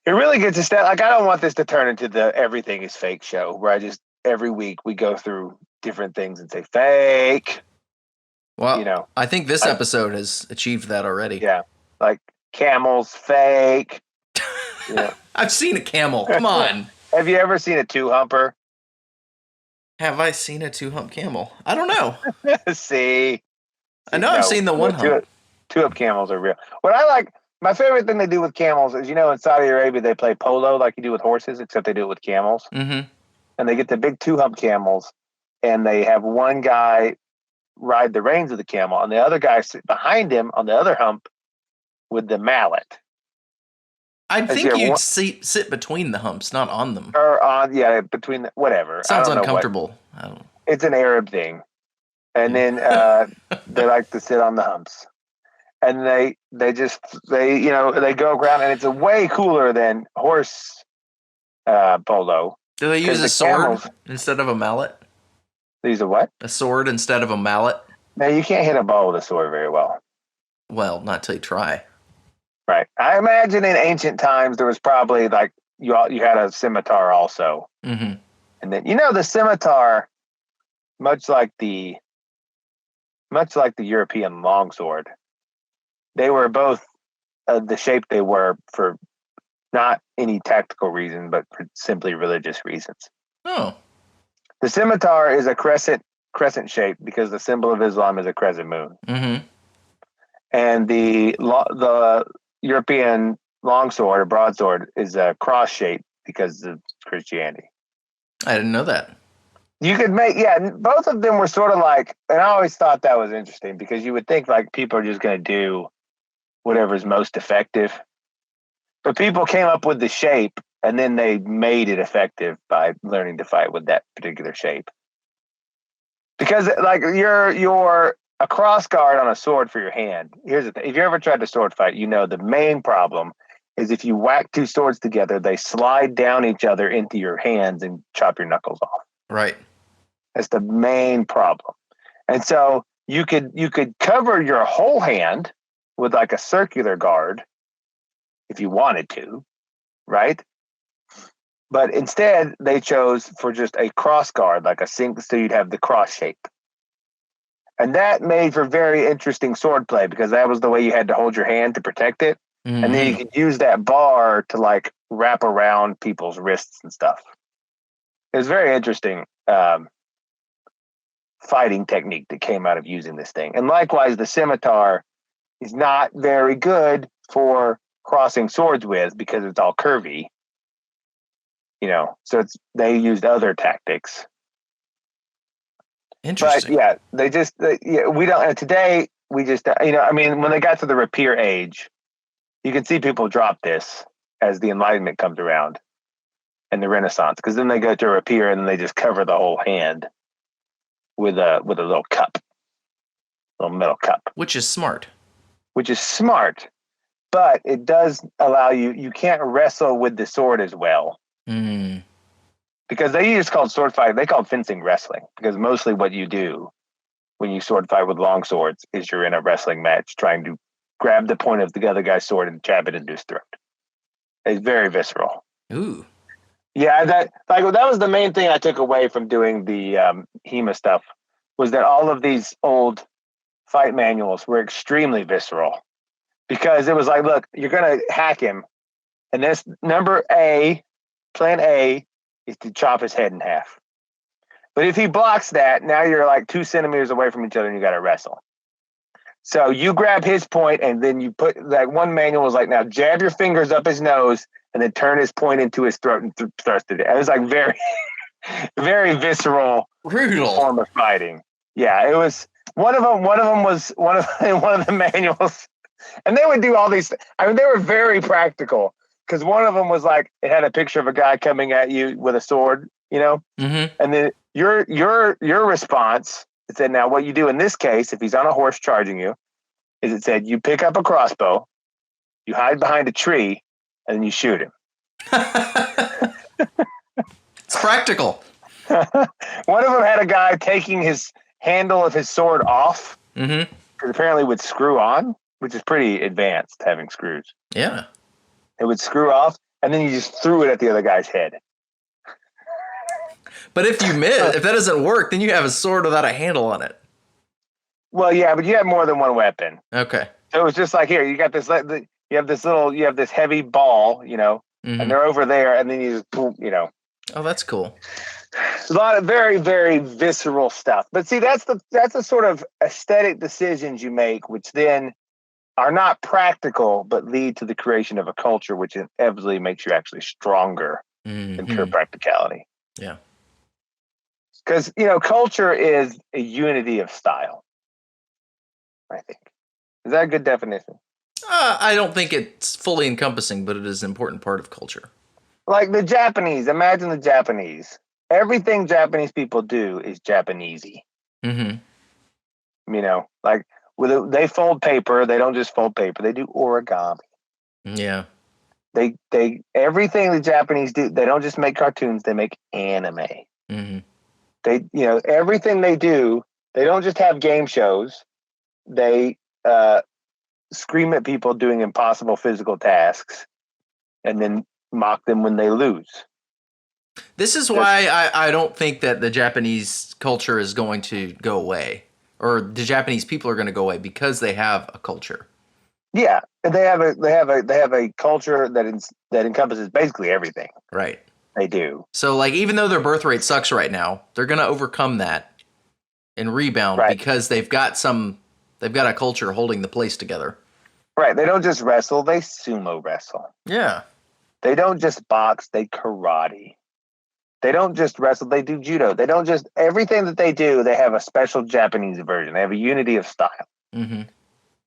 It really gets a step. Like, I don't want this to turn into the everything is fake show where every week we go through different things and say fake. Well, I think this episode has achieved that already. Yeah. Like camels, fake. I've seen a camel. Come on. Have you ever seen a two-humper? Have I seen a two-hump camel? I don't know. See? I know I've seen the one-hump. Two-hump camels are real. What I like, my favorite thing they do with camels is, in Saudi Arabia, they play polo like you do with horses, except they do it with camels. Mm-hmm. And they get the big two-hump camels, and they have one guy ride the reins of the camel, and the other guy sit behind him on the other hump with the mallet. I think you'd sit between the humps, not on them. Or on, between whatever. Sounds uncomfortable. It's an Arab thing, and then they like to sit on the humps, and they go around, and it's a way cooler than horse polo. Do they use a sword instead of a mallet? They use a what? A sword instead of a mallet. No, you can't hit a ball with a sword very well. Well, not till you try. Right. I imagine in ancient times there was probably like you had a scimitar also. Mm-hmm. And then the scimitar, much like the European longsword, they were both the shape they were for not any tactical reason, but for simply religious reasons. Oh. The scimitar is a crescent shape because the symbol of Islam is a crescent moon. Mm-hmm. And the European longsword or broadsword is a cross shape because of Christianity. I didn't know that. You could make, both of them were sort of like, and I always thought that was interesting because you would think like people are just going to do whatever's most effective. But people came up with the shape and then they made it effective by learning to fight with that particular shape. Because like you're a cross guard on a sword for your hand. Here's the thing. If you ever tried to sword fight, the main problem is if you whack two swords together, they slide down each other into your hands and chop your knuckles off. Right. That's the main problem. And so you could cover your whole hand with like a circular guard if you wanted to, right? But instead they chose for just a cross guard, like so you'd have the cross shape. And that made for very interesting swordplay because that was the way you had to hold your hand to protect it. Mm-hmm. And then you could use that bar to like wrap around people's wrists and stuff. It was very interesting fighting technique that came out of using this thing. And likewise, the scimitar is not very good for crossing swords with because it's all curvy. So they used other tactics. Interesting. But we don't. Today we just, when they got to the rapier age, you can see people drop this as the Enlightenment comes around and the Renaissance, because then they go to a rapier and then they just cover the whole hand with a little metal cup, which is smart. But it does allow you can't wrestle with the sword as well. Mm. Because they just called sword fight, they called fencing wrestling. Because mostly what you do when you sword fight with long swords is you're in a wrestling match trying to grab the point of the other guy's sword and jab it into his throat. It's very visceral. Ooh. Yeah, that was the main thing I took away from doing the HEMA stuff, was that all of these old fight manuals were extremely visceral. Because it was like, look, you're going to hack him. And this plan A, is to chop his head in half. But if he blocks that, now you're like 2 centimeters away from each other and you got to wrestle. So you grab his point and then you put, like, one manual was like, now jab your fingers up his nose and then turn his point into his throat and thrust it. It was like very, very visceral brutal form of fighting. Yeah, it was One of them was in one of the manuals, and they would do all these. I mean, they were very practical because one of them was like it had a picture of a guy coming at you with a sword, Mm-hmm. and then your response. It said, now what you do in this case, if he's on a horse charging you, is it said you pick up a crossbow, you hide behind a tree, and then you shoot him. It's practical. One of them had a guy taking his handle of his sword off Mm-hmm. because apparently it would screw on, which is pretty advanced having screws. Yeah. It would screw off, and then you just threw it at the other guy's head. But if you miss, if that doesn't work, then you have a sword without a handle on it. Well, yeah, but you have more than one weapon. Okay. So it was just like, here, you got this, you have this heavy ball, Mm-hmm. and they're over there, and then you just, boom, Oh, that's cool. A lot of very, very visceral stuff. But see, that's the sort of aesthetic decisions you make, which then are not practical, but lead to the creation of a culture, which inevitably makes you actually stronger than pure practicality. Yeah. Because, culture is a unity of style, I think. Is that a good definition? I don't think it's fully encompassing, but it is an important part of culture. Like the Japanese, imagine the Japanese. Everything Japanese people do is Japanesey. Mm-hmm. Like they fold paper. They don't just fold paper. They do origami. Yeah. They everything the Japanese do. They don't just make cartoons. They make anime. Mm-hmm. They everything they do. They don't just have game shows. They scream at people doing impossible physical tasks, and then mock them when they lose. This is why I don't think that the Japanese culture is going to go away, or the Japanese people are going to go away, because they have a culture. Yeah, they have a culture that encompasses basically everything. Right. They do. So, like, even though their birth rate sucks right now, they're going to overcome that and rebound because they've got a culture holding the place together. Right. They don't just wrestle; they sumo wrestle. Yeah. They don't just box; they karate. They don't just wrestle; they do judo. They don't just everything that they do. They have a special Japanese version. They have a unity of style. Mm-hmm.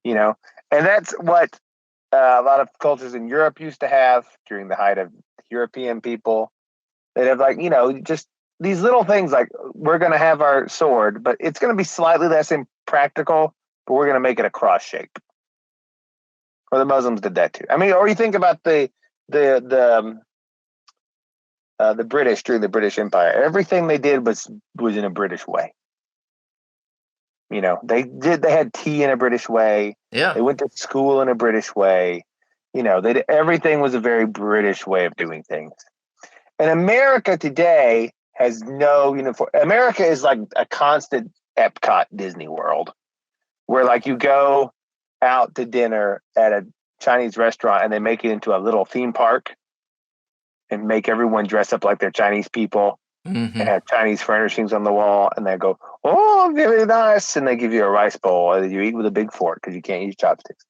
And that's what a lot of cultures in Europe used to have during the height of European people. They'd have just these little things like we're going to have our sword, but it's going to be slightly less impractical, but we're going to make it a cross shape. Or the Muslims did that too. I mean, or you think about the British during the British Empire. Everything they did was in a British way. They had tea in a British way. Yeah. They went to school in a British way. Everything was a very British way of doing things. And America today has no uniform. America is like a constant Epcot Disney World, where like you go out to dinner at a Chinese restaurant and they make it into a little theme park and make everyone dress up like they're Chinese people. Mm-hmm. And have Chinese furnishings on the wall, and they go, "Oh, very nice," and they give you a rice bowl that you eat with a big fork because you can't use chopsticks.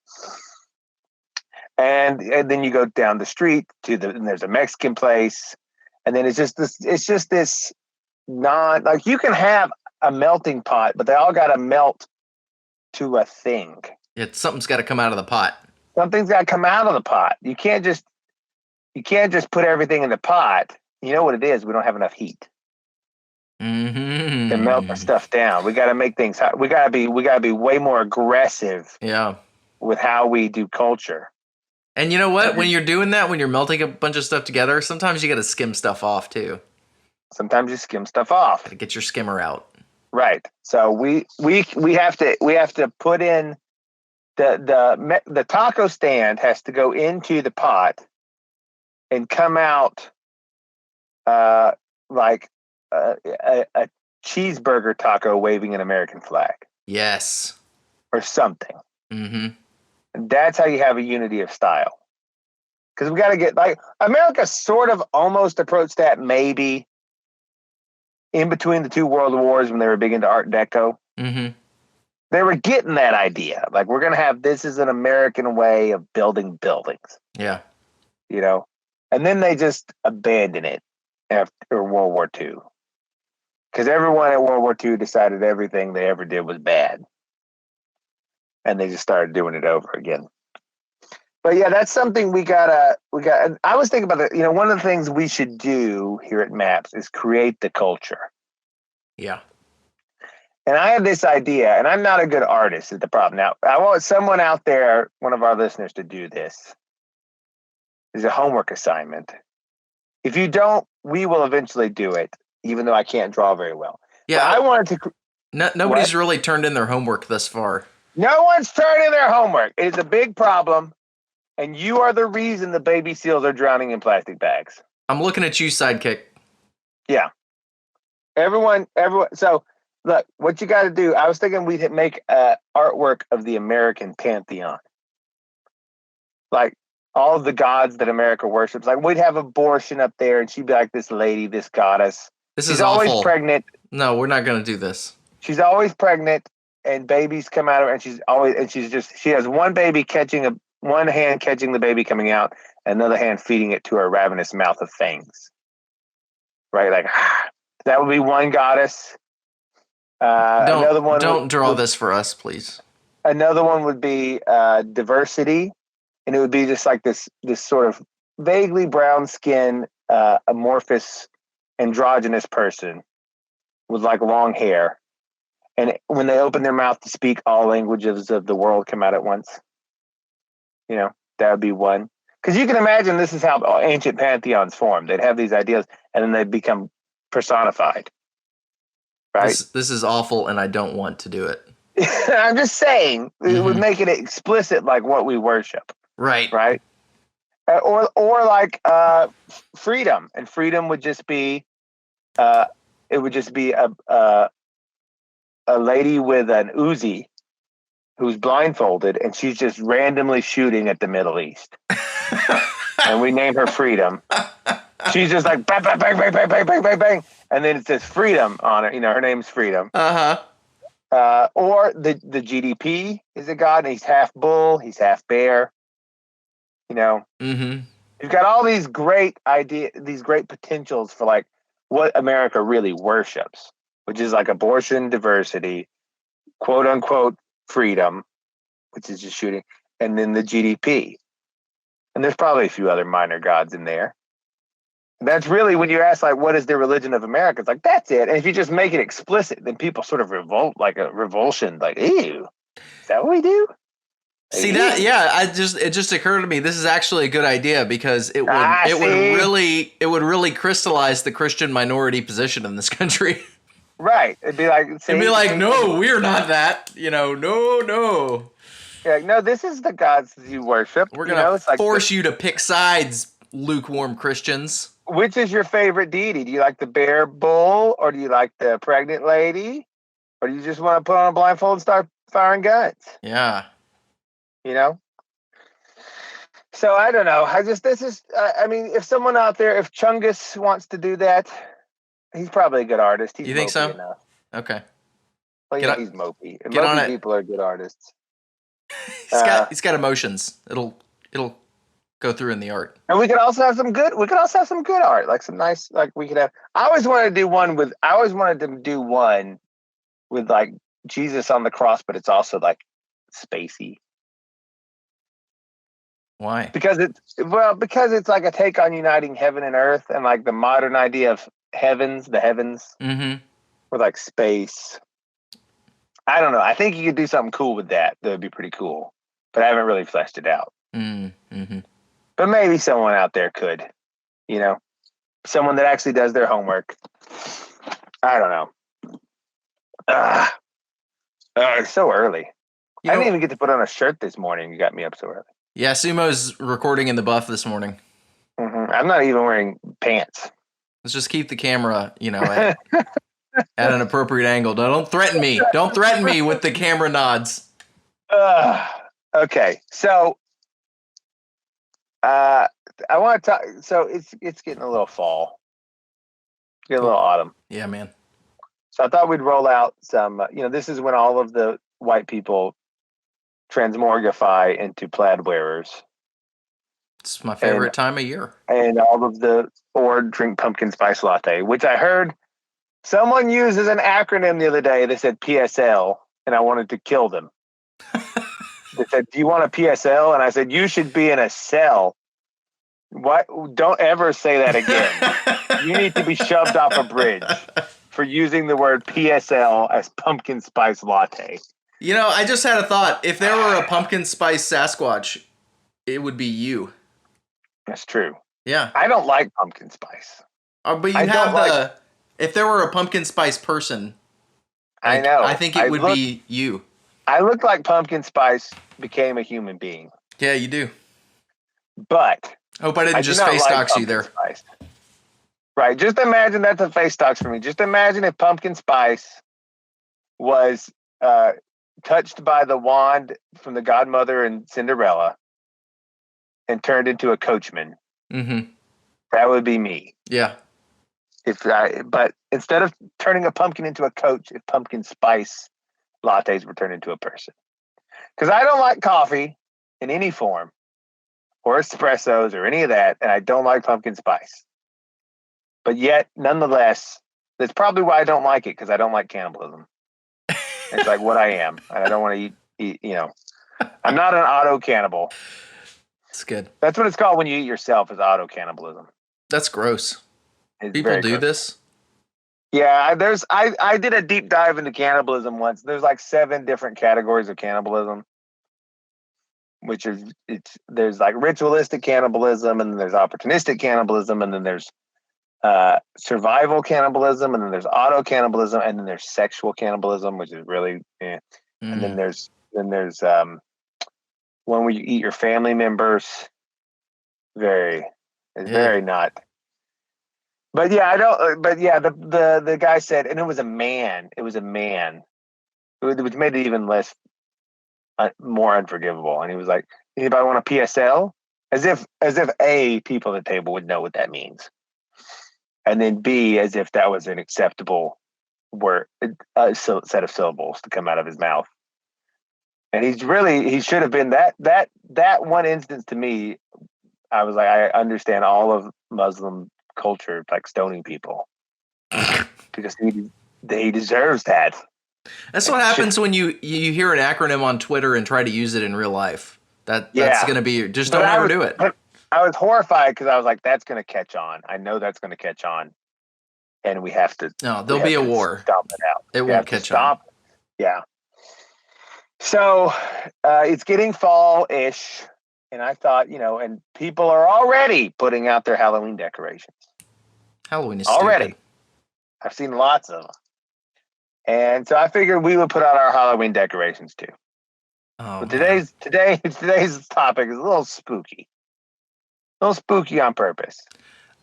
And then you go down the street and there's a Mexican place, and then it's just this non, like you can have a melting pot, but they all got to melt to a thing. Something's got to come out of the pot. Something's got to come out of the pot. You can't just put everything in the pot. You know what it is? We don't have enough heat to melt the stuff down. We got to make things hot. We got to be way more aggressive. Yeah. With how we do culture. And you know what? When you're doing that, when you're melting a bunch of stuff together, sometimes you got to skim stuff off too. Sometimes you skim stuff off. Got to get your skimmer out. Right. So we have to put in the taco stand has to go into the pot and come out like a cheeseburger taco waving an American flag. Yes. Or something. Mm-hmm. And that's how you have a unity of style. Because we got to get like America sort of almost approached that maybe in between the two world wars when they were big into Art Deco. Mm-hmm. They were getting that idea. Like we're going to have this is an American way of building buildings. Yeah. And then they just abandon it after World War II. Because everyone at World War II decided everything they ever did was bad. And they just started doing it over again. But yeah, that's something we got. I was thinking about it. One of the things we should do here at Maps is create the culture. Yeah. And I have this idea, and I'm not a good artist, is the problem. Now, I want someone out there, one of our listeners, to do this. It's a homework assignment. If you don't, we will eventually do it, even though I can't draw very well. Yeah. But I wanted to. Nobody's really turned in their homework thus far. No one's turned in their homework. It is a big problem. And you are the reason the baby seals are drowning in plastic bags. I'm looking at you, sidekick. Yeah. Everyone. So, look, what you got to do, I was thinking we'd make artwork of the American pantheon. Like all of the gods that America worships. Like we'd have abortion up there, and she'd be like this lady, this goddess. She's always awful. Pregnant. No, we're not going to do this. She's always pregnant, and babies come out of her, and she has one baby one hand catching the baby coming out, and another hand feeding it to her ravenous mouth of fangs. Right? Like, that would be one goddess. Don't draw this for us, please. Another one would be diversity, and it would be just like this sort of vaguely brown skin, amorphous, androgynous person with like long hair. And when they open their mouth to speak, all languages of the world come out at once. That would be one. Because you can imagine this is how ancient pantheons formed. They'd have these ideas, and then they'd become personified. Right? This is awful, and I don't want to do it. I'm just saying, it would make it explicit, like what we worship. Right. Right? Or like freedom. And freedom would just be, a lady with an Uzi who's blindfolded, and she's just randomly shooting at the Middle East. And we name her Freedom. She's just like bang, bang, bang, bang, bang, bang, bang, bang, bang. And then it says Freedom on it. Her name's Freedom. Or the GDP is a god, and he's half bull, he's half bear. You've got all these great ideas, these great potentials for like what America really worships, which is like abortion, diversity, quote unquote, freedom, which is just shooting, and then the GDP. And there's probably a few other minor gods in there. And that's really when you ask, like, what is the religion of America? It's like, that's it. And if you just make it explicit, then people sort of revolt, like a revulsion, like, ew, is that what we do? See that? Yeah, it just occurred to me. This is actually a good idea because it would really crystallize the Christian minority position in this country. Right. It'd be like, no, we're not that. No. Yeah, no, this is the gods you worship. We're gonna force you to pick sides, lukewarm Christians. Which is your favorite deity? Do you like the bear bull, or do you like the pregnant lady, or do you just want to put on a blindfold and start firing guns? Yeah. So I don't know. If someone out there, if Chungus wants to do that, he's probably a good artist. You think so? Enough. Okay. Well, he's mopey. And get mopey on it. People are good artists. He's got emotions. It'll go through in the art. And we could also have some good art, like some nice, like we could have. I always wanted to do one with like Jesus on the cross, but it's also like spacey. Why? Because it's like a take on uniting heaven and earth, and like the modern idea of the heavens, with like space. I don't know. I think you could do something cool with that. That would be pretty cool, but I haven't really fleshed it out. But maybe someone out there could, someone that actually does their homework. I don't know. It's so early. I didn't even get to put on a shirt this morning. You got me up so early. Yeah, Sumo's recording in the buff this morning. I'm not even wearing pants. Let's just keep the camera, at an appropriate angle. Don't threaten me. Don't threaten me with the camera nods. Okay, so I want to talk. So it's getting a little fall, getting a little autumn. Yeah, man. So I thought we'd roll out some. This is when all of the white people transmogrify into plaid wearers. It's my favorite time of year. And all of or drink pumpkin spice latte, which I heard Someone uses an acronym the other day. They said PSL, and I wanted to kill them. They said, "Do you want a PSL?" And I said, "You should be in a cell." What? Don't ever say that again. You need to be shoved off a bridge for using the word PSL as pumpkin spice latte. You know, I just had a thought. If there were a pumpkin spice Sasquatch, it would be you. That's true. Yeah. I don't like pumpkin spice. But you I have don't like- if there were a pumpkin spice person, I know. I think it would be you. I look like pumpkin spice became a human being. Yeah, you do. But Hope I didn't do just not face like dox you pumpkin there. spice. Right. Just imagine that's a face dox for me. Just imagine if pumpkin spice was touched by the wand from the godmother and Cinderella and turned into a coachman. Mm-hmm. That would be me. Yeah. But instead of turning a pumpkin into a coach, if pumpkin spice lattes were turned into a person. Because I don't like coffee in any form or espressos or any of that, and I don't like pumpkin spice. But yet, nonetheless, that's probably why I don't like it, because I don't like cannibalism. It's like what I am. And I don't want to eat, I'm not an auto cannibal. That's good. That's what it's called when you eat yourself, is auto cannibalism. That's gross. It's People very do gross. this? Yeah, I did a deep dive into cannibalism once. There's like 7 different categories of cannibalism, which is there's like ritualistic cannibalism, and then there's opportunistic cannibalism, and then there's survival cannibalism, and then there's auto cannibalism, and then there's sexual cannibalism, which is really and then there's one where you eat your family members. Very not. But yeah, I don't. But yeah, the guy said, and it was a man. It was a man, which made it even less, more unforgivable. And he was like, "Anybody want a PSL?" As if A, people at the table would know what that means, and then B, as if that was an acceptable word, set of syllables to come out of his mouth. And he should have been that one instance to me. I was like, I understand all of Muslim culture, like stoning people, because he deserves that. That's what happens when you hear an acronym on Twitter and try to use it in real life. That's going to be, just don't ever do it. I was horrified, because I was like, that's going to catch on. I know that's going to catch on, and we have to. No, there'll be a war. Stomp it out. It won't catch on. Yeah. So it's getting fall-ish, and I thought, and people are already putting out their Halloween decorations. Halloween is already stupid. I've seen lots of them. And so I figured we would put out our Halloween decorations too. Oh, but today's topic is a little spooky. A little spooky on purpose.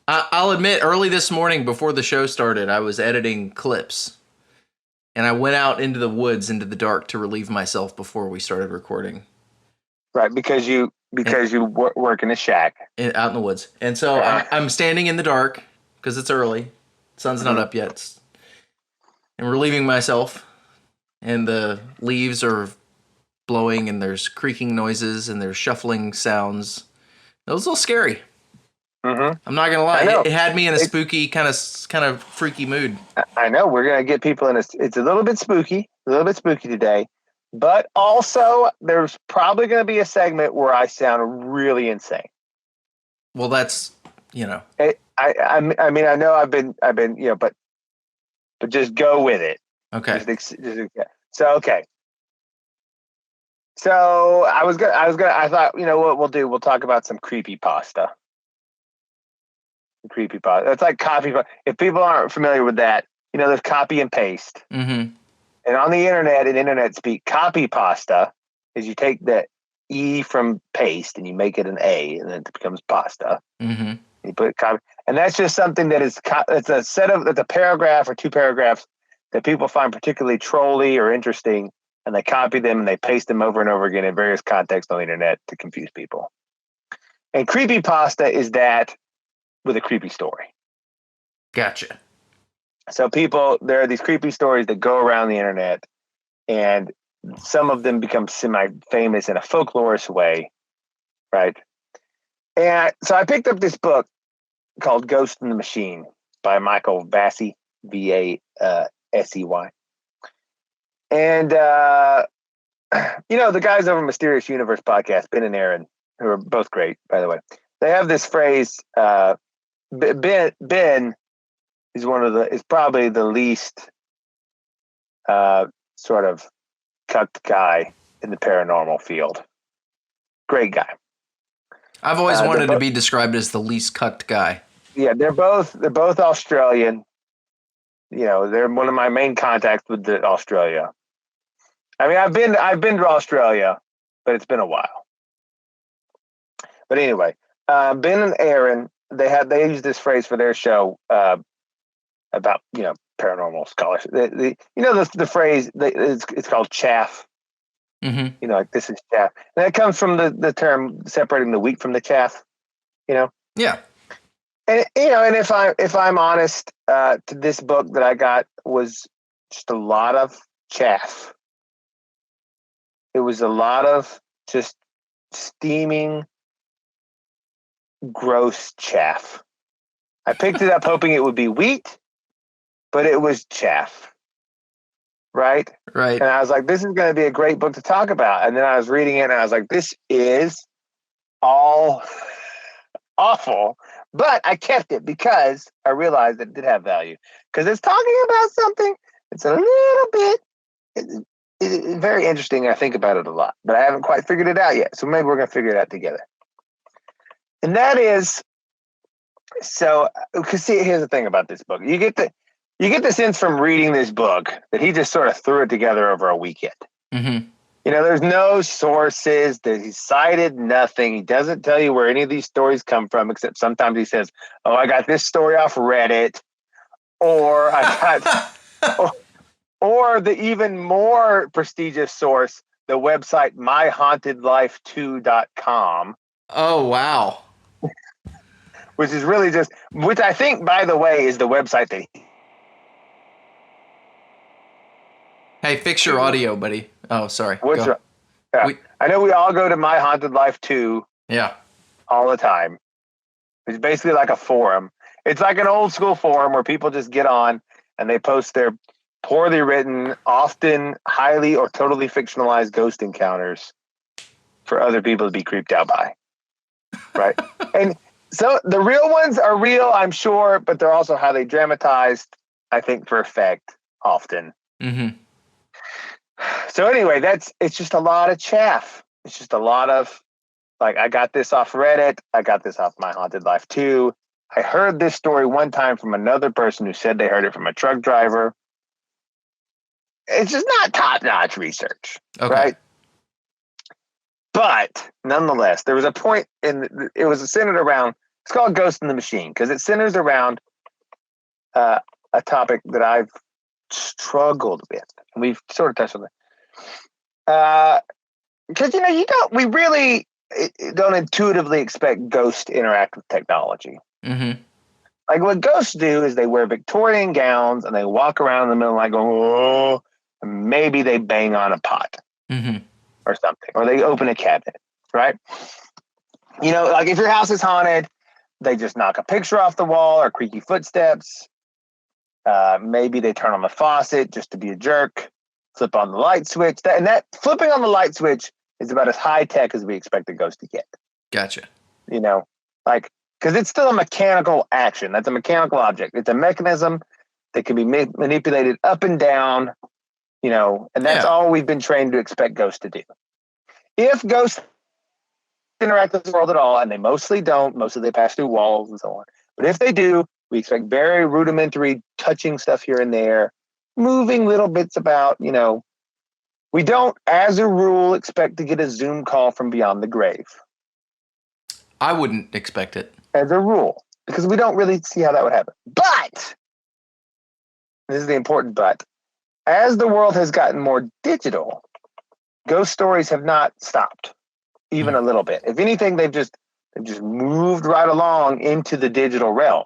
I'll admit, early this morning before the show started, I was editing clips. And I went out into the woods, into the dark, to relieve myself before we started recording. Right, because you work in a shack. Out in the woods. And so I'm standing in the dark, because it's early. Sun's not up yet. And relieving myself. And the leaves are blowing, and there's creaking noises, and there's shuffling sounds. It was a little scary. Mm-hmm. I'm not gonna lie. It had me in a spooky, kind of freaky mood. I know, we're gonna get people in it's a little bit spooky today, but also there's probably gonna be a segment where I sound really insane. Well, that's I mean, I know I've been but just go with it. Okay. Okay. So I thought, what we'll do, we'll talk about some creepypasta. Creepypasta. That's like copy. If people aren't familiar with that, there's copy and paste. Mm-hmm. And on the internet, in internet speak, copypasta is you take the E from paste and you make it an A, and then it becomes pasta. Mm-hmm. You put copy, and that's just something that it's a paragraph or 2 paragraphs that people find particularly trolly or interesting, and they copy them and they paste them over and over again in various contexts on the internet to confuse people. And creepypasta is that, with a creepy story. Gotcha. So there are these creepy stories that go around the internet, and some of them become semi-famous in a folklorist way, right? And so I picked up this book called Ghost in the Machine by Michael Vassie. VASEY. And, the guys over Mysterious Universe podcast, Ben and Aaron, who are both great, by the way, they have this phrase. Ben is probably the least sort of cucked guy in the paranormal field. Great guy. I've always wanted to be described as the least cucked guy. Yeah, they're both Australian. They're one of my main contacts with Australia. I mean, I've been to Australia, but it's been a while. But anyway, Ben and Aaron, they use this phrase for their show about paranormal scholarship. The phrase it's called chaff. Mm-hmm. Like this is chaff, and that comes from the term separating the wheat from the chaff. Yeah. And and if I'm honest, to this book that I got was just a lot of chaff. It was a lot of just steaming, gross chaff. I picked it up hoping it would be wheat, but it was chaff. Right. And I was like, this is going to be a great book to talk about. And then I was reading it and I was like, this is all awful. But I kept it because I realized it did have value. Because it's talking about something. It's a little bit it's very interesting. I think about it a lot, but I haven't quite figured it out yet. So maybe we're going to figure it out together. And that is, because see, here's the thing about this book. You get the sense from reading this book that he just sort of threw it together over a weekend. Mm-hmm. There's no sources. That he cited nothing. He doesn't tell you where any of these stories come from, except sometimes he says, "Oh, I got this story off Reddit," or "I got," or the even more prestigious source, the website myhauntedlife2.com. Oh, wow. Which is really which I think, by the way, is the website that Hey, fix your audio, buddy. Oh, sorry. What's wrong? Yeah. I know we all go to My Haunted Life 2 all the time. It's basically like a forum. It's like an old school forum where people just get on and they post their poorly written, often highly or totally fictionalized ghost encounters for other people to be creeped out by. Right? And so the real ones are real, I'm sure, but they're also highly dramatized, I think, for effect often. Mm-hmm. So anyway, it's just a lot of chaff. It's just a lot of, like, I got this off Reddit. I got this off My Haunted Life 2. I heard this story one time from another person who said they heard it from a truck driver. It's just not top-notch research, right? But nonetheless, there was a point it was centered around, it's called Ghost in the Machine, because it centers around a topic that I've struggled with. And we've sort of touched on it. Because, we really don't intuitively expect ghosts to interact with technology. Mm-hmm. Like, what ghosts do is they wear Victorian gowns and they walk around in the middle like, oh, and maybe they bang on a pot or something, or they open a cabinet, right? Like if your house is haunted, they just knock a picture off the wall or creaky footsteps. Maybe they turn on the faucet just to be a jerk, flip on the light switch. That flipping on the light switch is about as high tech as we expect a ghost to get. Gotcha. Because it's still a mechanical action. That's a mechanical object. It's a mechanism that can be manipulated up and down, and that's all we've been trained to expect ghosts to do. If ghosts interact with the world at all, and they mostly don't, mostly they pass through walls and so on. But if they do, we expect very rudimentary touching stuff here and there, moving little bits about, We don't, as a rule, expect to get a Zoom call from beyond the grave. I wouldn't expect it. As a rule, because we don't really see how that would happen. But, this is the important but, as the world has gotten more digital, ghost stories have not stopped, even a little bit. If anything, they've just moved right along into the digital realm,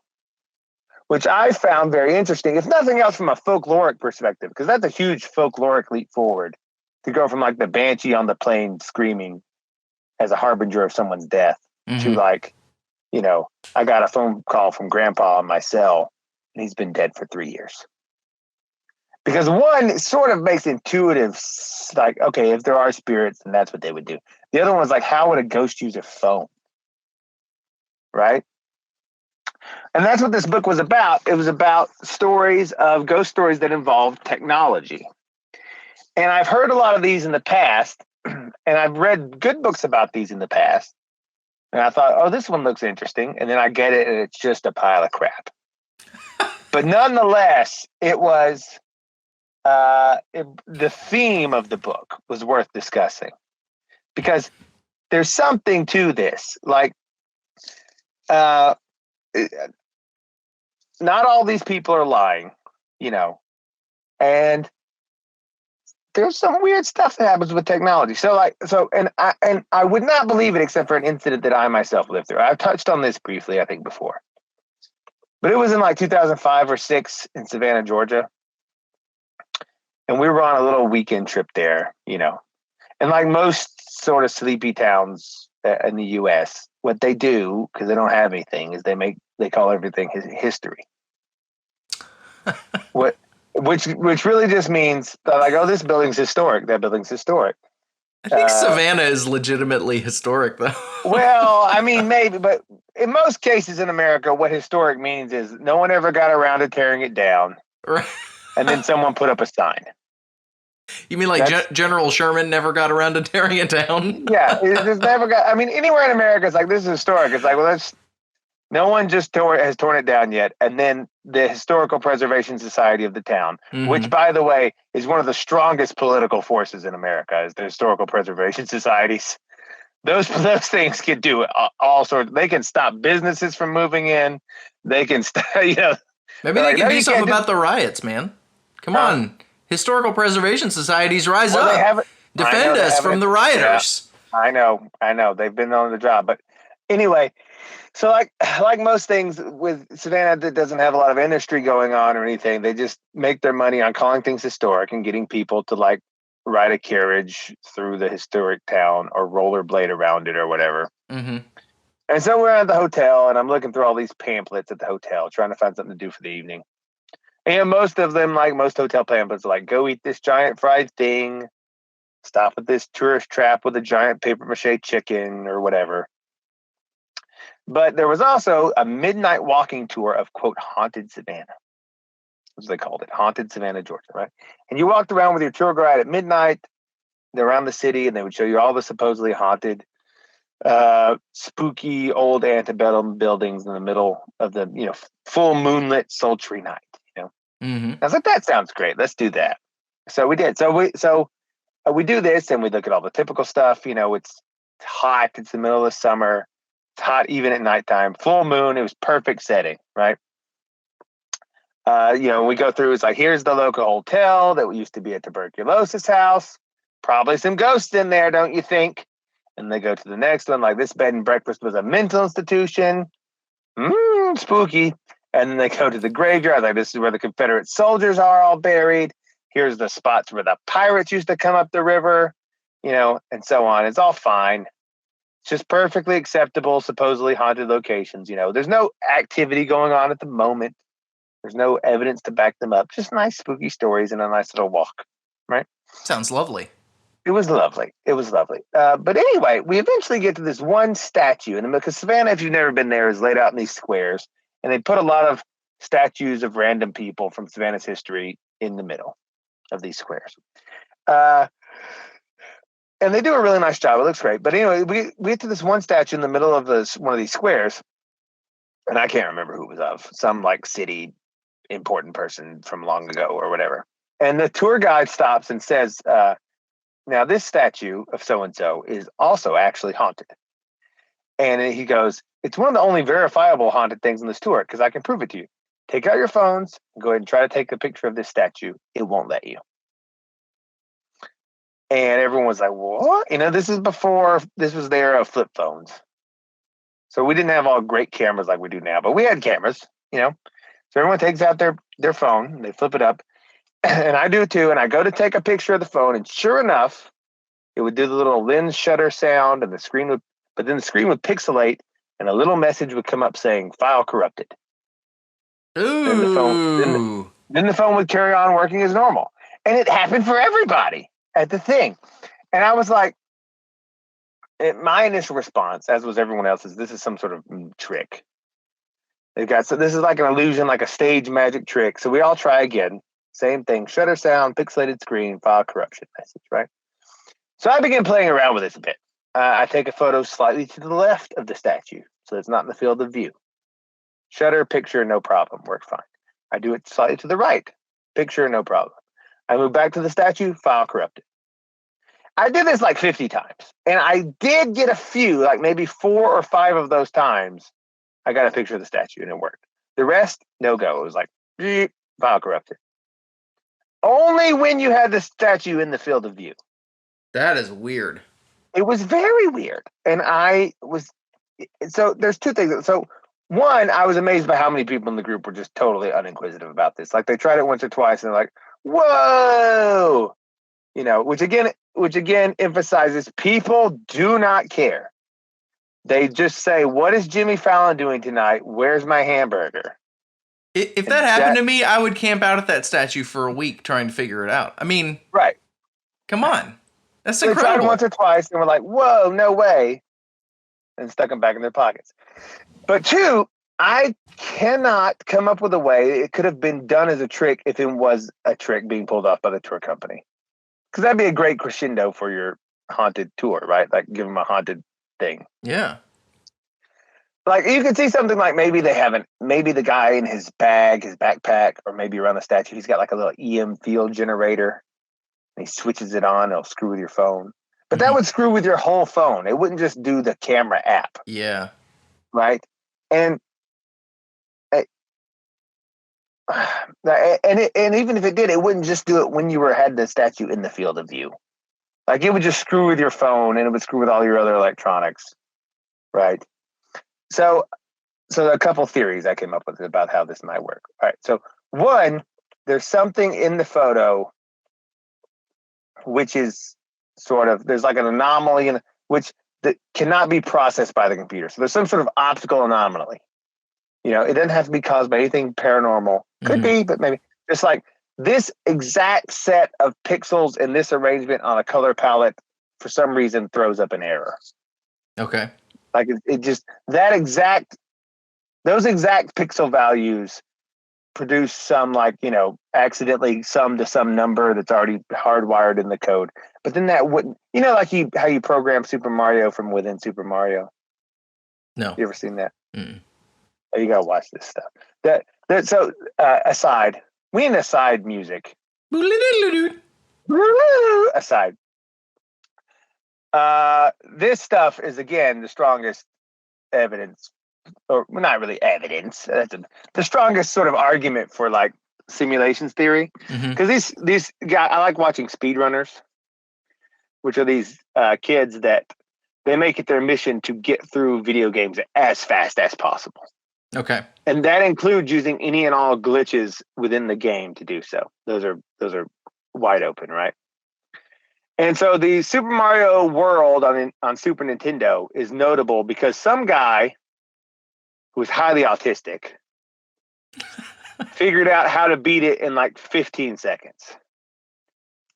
which I found very interesting, if nothing else from a folkloric perspective, because that's a huge folkloric leap forward to go from like the banshee on the plane screaming as a harbinger of someone's death to like, I got a phone call from grandpa on my cell and he's been dead for 3 years. Because one sort of makes intuitive, like, okay, if there are spirits, then that's what they would do. The other one was like, how would a ghost use a phone? Right? And that's what this book was about. It was about ghost stories that involved technology. And I've heard a lot of these in the past, and I've read good books about these in the past. And I thought, oh, this one looks interesting. And then I get it, and it's just a pile of crap. But nonetheless, it was the theme of the book was worth discussing, because there's something to this. Like, not all these people are lying, and there's some weird stuff that happens with technology. And I would not believe it except for an incident that I myself lived through. I've touched on this briefly, I think, before, but it was in like 2005 or 6 in Savannah, Georgia. And we were on a little weekend trip there, and like most sort of sleepy towns in the U.S., what they do, because they don't have anything, is they call everything history. Which really just means that, like, oh, this building's historic, that building's historic. I think Savannah is legitimately historic, though. Well, I mean, maybe, but in most cases in America, what historic means is no one ever got around to tearing it down. Right. And then someone put up a sign. You mean like General Sherman never got around to tearing it down? Yeah, it never got. I mean, anywhere in America, it's like, this is historic. It's like, well, no one just has torn it down yet. And then the Historical Preservation Society of the town, which, by the way, is one of the strongest political forces in America, is the Historical Preservation Societies. Those things can do all sorts. They can stop businesses from moving in. They can stop. Maybe they can do something about the riots, man. Come on. Historical Preservation Societies, rise up. Defend us from the rioters. Yeah, I know. They've been on the job. But anyway, so like most things with Savannah that doesn't have a lot of industry going on or anything, they just make their money on calling things historic and getting people to like ride a carriage through the historic town or rollerblade around it or whatever. Mm-hmm. And so we're at the hotel, and I'm looking through all these pamphlets at the hotel, trying to find something to do for the evening. And most of them, like most hotel pamphlets, are like, go eat this giant fried thing, stop at this tourist trap with a giant paper mache chicken or whatever. But there was also a midnight walking tour of, quote, haunted Savannah. As they called it, haunted Savannah, Georgia, right? And you walked around with your tour guide at midnight around the city, and they would show you all the supposedly haunted, spooky old antebellum buildings in the middle of the, full moonlit, sultry night. Mm-hmm. I was like, that sounds great. Let's do that. So we did. So we do this, and we look at all the typical stuff. It's hot. It's the middle of summer. It's hot even at nighttime. Full moon. It was perfect setting, right? We go through. It's like, here's the local hotel that used to be a tuberculosis house. Probably some ghosts in there, don't you think? And they go to the next one. Like, this bed and breakfast was a mental institution. Spooky. And then they go to the graveyard. Like, this is where the Confederate soldiers are all buried. Here's the spots where the pirates used to come up the river, and so on. It's all fine. It's just perfectly acceptable, supposedly haunted locations. There's no activity going on at the moment. There's no evidence to back them up. Just nice, spooky stories and a nice little walk, right? Sounds lovely. It was lovely. But anyway, we eventually get to this one statue. And because Savannah, if you've never been there, is laid out in these squares. And they put a lot of statues of random people from Savannah's history in the middle of these squares. And they do a really nice job. It looks great. But anyway, we get to this one statue in the middle of one of these squares. And I can't remember who it was of. Some like city important person from long ago or whatever. And the tour guide stops and says, now this statue of so-and-so is also actually haunted. And he goes, it's one of the only verifiable haunted things on this tour, because I can prove it to you. Take out your phones and go ahead and try to take a picture of this statue. It won't let you. And everyone was like, what? This is before, this was the era of flip phones. So we didn't have all great cameras like we do now, but we had cameras, So everyone takes out their phone, they flip it up, and I do too. And I go to take a picture of the phone, and sure enough, it would do the little lens shutter sound, and but then the screen would pixelate, and a little message would come up saying, file corrupted. Then the phone, Ooh. then the phone would carry on working as normal. And it happened for everybody at the thing. And I was like, my initial response, as was everyone else's, this is some sort of trick. So this is like an illusion, like a stage magic trick. So we all try again. Same thing, shutter sound, pixelated screen, file corruption message, right? So I begin playing around with this a bit. I take a photo slightly to the left of the statue, so it's not in the field of view. Shutter, picture, no problem, works fine. I do it slightly to the right, picture, no problem. I move back to the statue, file corrupted. I did this like 50 times, and I did get a few, like maybe 4 or 5 of those times, I got a picture of the statue and it worked. The rest, no go. It was like, file corrupted. Only when you had the statue in the field of view. That is weird. It was very weird. And so there's 2 things. So one, I was amazed by how many people in the group were just totally uninquisitive about this. Like they tried it once or twice and they're like, whoa, which again emphasizes people do not care. They just say, what is Jimmy Fallon doing tonight? Where's my hamburger? If that happened to me, I would camp out at that statue for a week trying to figure it out. I mean, right. Come on. That's They incredible. tried once or twice and were like, whoa, no way. And stuck them back in their pockets. But 2, I cannot come up with a way it could have been done as a trick if it was a trick being pulled off by the tour company. Because that'd be a great crescendo for your haunted tour, right? Like give them a haunted thing. Yeah. Like you could see something like maybe the guy in his backpack, or maybe around the statue, he's got like a little EM field generator. And he switches it on, it'll screw with your phone. But that would screw with your whole phone. It wouldn't just do the camera app. Yeah. Right? And even if it did, it wouldn't just do it when you had the statue in the field of view. Like it would just screw with your phone and it would screw with all your other electronics. Right? So a couple theories I came up with about how this might work. All right. So one, there's something in the photo which is there's like an anomaly that cannot be processed by the computer. So there's some sort of optical anomaly. It doesn't have to be caused by anything paranormal. Could be, but maybe just like this exact set of pixels in this arrangement on a color palette for some reason throws up an error. Okay. Like it just those exact pixel values produce some accidentally sum to some number that's already hardwired in the code. But then that wouldn't, like how you program Super Mario from within Super Mario. No. You ever seen that? Mm-mm. Oh, you gotta watch this stuff. Aside, we need aside music. Aside. This stuff is again the strongest evidence, or not really evidence. The strongest sort of argument for like simulations theory, because these guys, I like watching speedrunners, which are these kids that they make it their mission to get through video games as fast as possible. Okay, and that includes using any and all glitches within the game to do so. Those are wide open, right? And so the Super Mario World on Super Nintendo is notable because some guy who's highly autistic figured out how to beat it in like 15 seconds.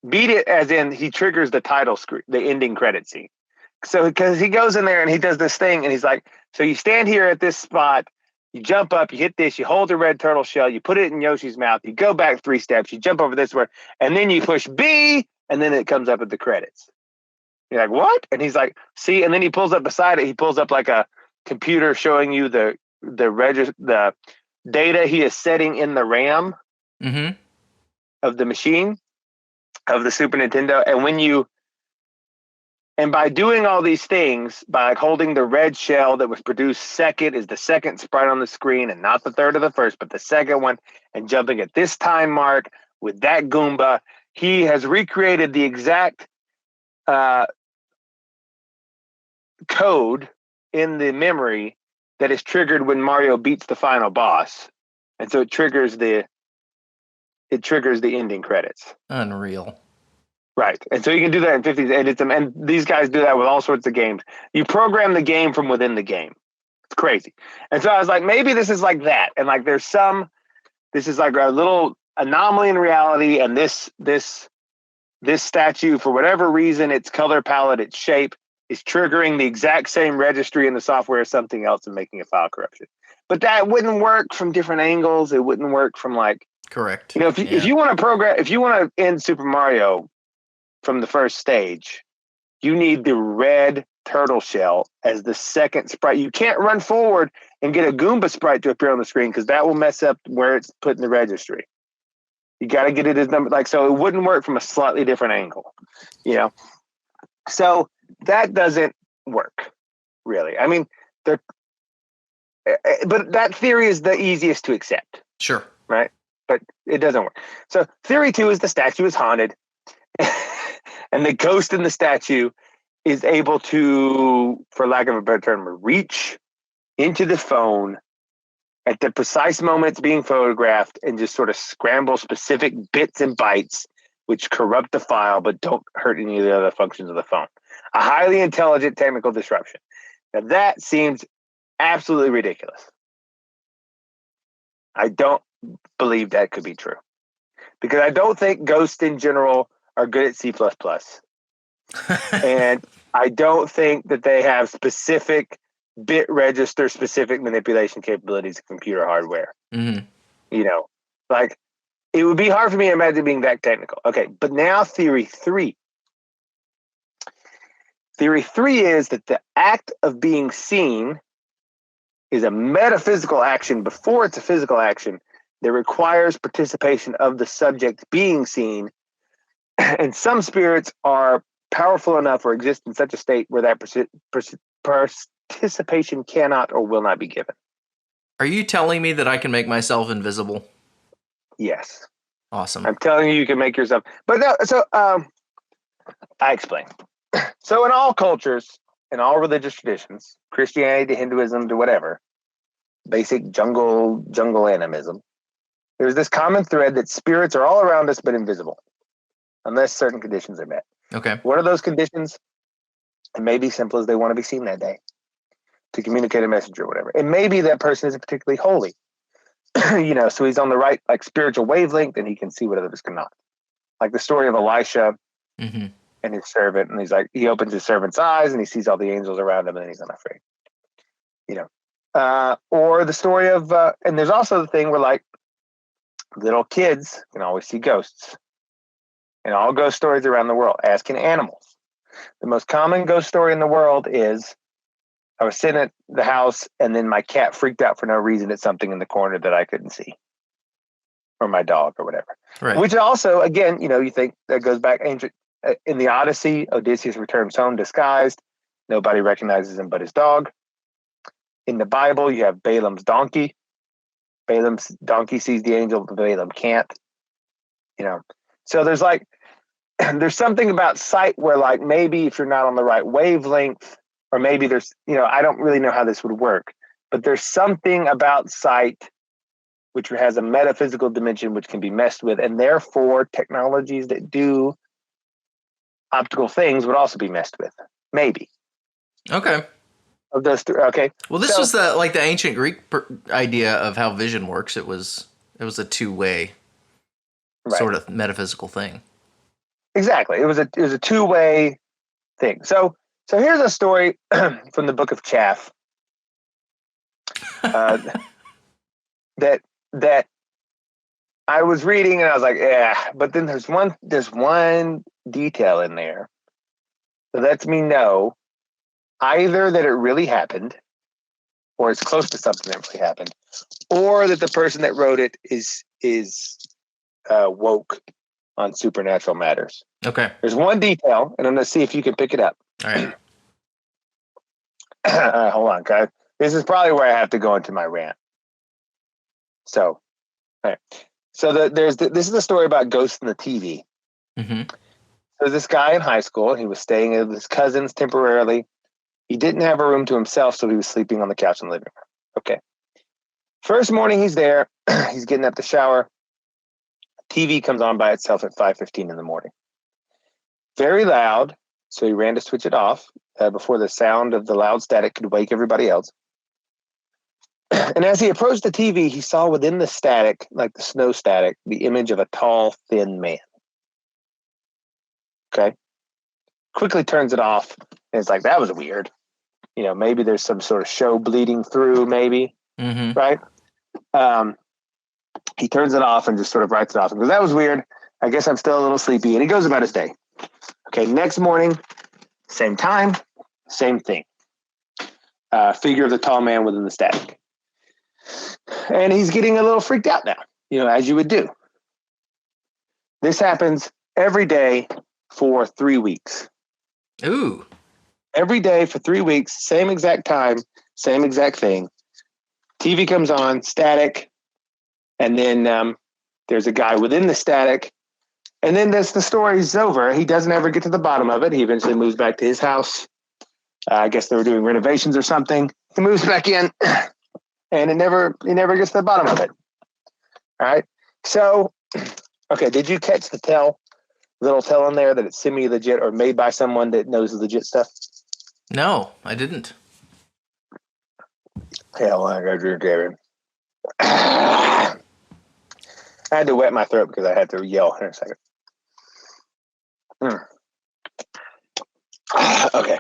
Beat it as in he triggers the title screen, the ending credit scene. So because he goes in there and he does this thing and he's like, so you stand here at this spot, you jump up, you hit this, you hold the red turtle shell, you put it in Yoshi's mouth, you go back 3 steps, you jump over this way, and then you push B, and then it comes up at the credits. You're like, what? And he's like, see, and then he pulls up beside it, he pulls up like a computer showing you the data he is setting in the RAM of the machine, of the Super Nintendo. And by doing all these things, by like holding the red shell that was produced second is the second sprite on the screen and not the third or the first, but the second one, and jumping at this time mark with that Goomba, he has recreated the exact code in the memory that is triggered when Mario beats the final boss. And so it triggers the ending credits. Unreal. Right. And so you can do that in 50, and these guys do that with all sorts of games. You program the game from within the game. It's crazy. And so I was like, maybe this is like that. And like there's some This is like a little anomaly in reality, and this statue, for whatever reason, its color palette, its shape, is triggering the exact same registry in the software as something else and making a file corruption. But that wouldn't work from different angles. It wouldn't work from like, Correct. you know, if you want to program, if you want to end Super Mario from the first stage, you need the red turtle shell as the second sprite. You can't run forward and get a Goomba sprite to appear on the screen because that will mess up where it's put in the registry. You got to get it as number, like, so it wouldn't work from a slightly different angle, you know? So that doesn't work, really. I mean, but that theory is the easiest to accept. Sure. Right? But it doesn't work. So theory 2 is the statue is haunted and the ghost in the statue is able to, for lack of a better term, reach into the phone at the precise moment it's being photographed and just sort of scramble specific bits and bytes which corrupt the file but don't hurt any of the other functions of the phone. A highly intelligent technical disruption. Now that seems absolutely ridiculous. I don't believe that could be true because I don't think ghosts in general are good at C++. And I don't think that they have specific bit register specific manipulation capabilities of computer hardware. Mm-hmm. You know, like it would be hard for me to imagine being that technical. Okay, but now theory 3. Theory 3 is that the act of being seen is a metaphysical action before it's a physical action that requires participation of the subject being seen. And some spirits are powerful enough or exist in such a state where that participation cannot or will not be given. Are you telling me that I can make myself invisible? Yes. Awesome. I'm telling you can make yourself. But no, so I explain. So in all cultures, in all religious traditions, Christianity to Hinduism to whatever, basic jungle animism, there's this common thread that spirits are all around us but invisible, unless certain conditions are met. Okay. What are those conditions? It may be simple as they want to be seen that day to communicate a message or whatever. It may be that person isn't particularly holy, you know, so he's on the right like spiritual wavelength and he can see what others cannot. Like the story of Elisha and his servant, and he's like, he opens his servant's eyes and he sees all the angels around him and then he's unafraid. You know, or the story of, and there's also the thing where like little kids can always see ghosts. And all ghost stories around the world, asking animals. The most common ghost story in the world is I was sitting at the house and then my cat freaked out for no reason at something in the corner that I couldn't see. Or my dog or whatever. Right. Which also, again, you know, you think that goes back ancient. In the Odyssey, Odysseus returns home disguised. Nobody recognizes him but his dog. In the Bible, you have Balaam's donkey. Balaam's donkey sees the angel, but Balaam can't. You know, so there's like, there's something about sight where like maybe if you're not on the right wavelength, or maybe there's, you know, I don't really know how this would work, but there's something about sight which has a metaphysical dimension which can be messed with, and therefore technologies that do optical things would also be messed with. Maybe. Okay. Of those three, okay. Well, this was the ancient Greek idea of how vision works. It was a two-way sort of metaphysical thing. Exactly. It was a two-way thing. So here's a story from the Book of Chaff that I was reading and I was like, yeah, but then there's one detail in there that lets me know either that it really happened or it's close to something that really happened, or that the person that wrote it is woke on supernatural matters. Okay. There's one detail, and I'm going to see if you can pick it up. All right. All right, hold on, guys. This is probably where I have to go into my rant. So, all right. So this is a story about ghosts in the TV. Mm-hmm. There's this guy in high school. He was staying at his cousin's temporarily. He didn't have a room to himself, so he was sleeping on the couch in the living room. Okay. First morning, he's there. He's getting up to shower. TV comes on by itself at 5:15 in the morning. Very loud, so he ran to switch it off before the sound of the loud static could wake everybody else. And as he approached the TV, he saw within the static, like the snow static, the image of a tall, thin man. Okay. Quickly turns it off. And it's like, that was weird. Maybe there's some sort of show bleeding through, maybe. Mm-hmm. Right? He turns it off and just sort of writes it off. And goes, that was weird. I guess I'm still a little sleepy. And he goes about his day. Okay. Next morning, same time, same thing. Figure of the tall man within the static. And he's getting a little freaked out now, as you would do. This happens every day for 3 weeks. Ooh. Every day for 3 weeks, same exact time, same exact thing. TV comes on, static, and then there's a guy within the static. And then the story's over. He doesn't ever get to the bottom of it. He eventually moves back to his house. I guess they were doing renovations or something. He moves back in, and he never gets to the bottom of it. All right. So, okay, did you catch the little tell in there that it's semi-legit or made by someone that knows the legit stuff? No, I didn't. Hell, I gotta drink, Gavin. I had to wet my throat because I had to yell in a second. Okay.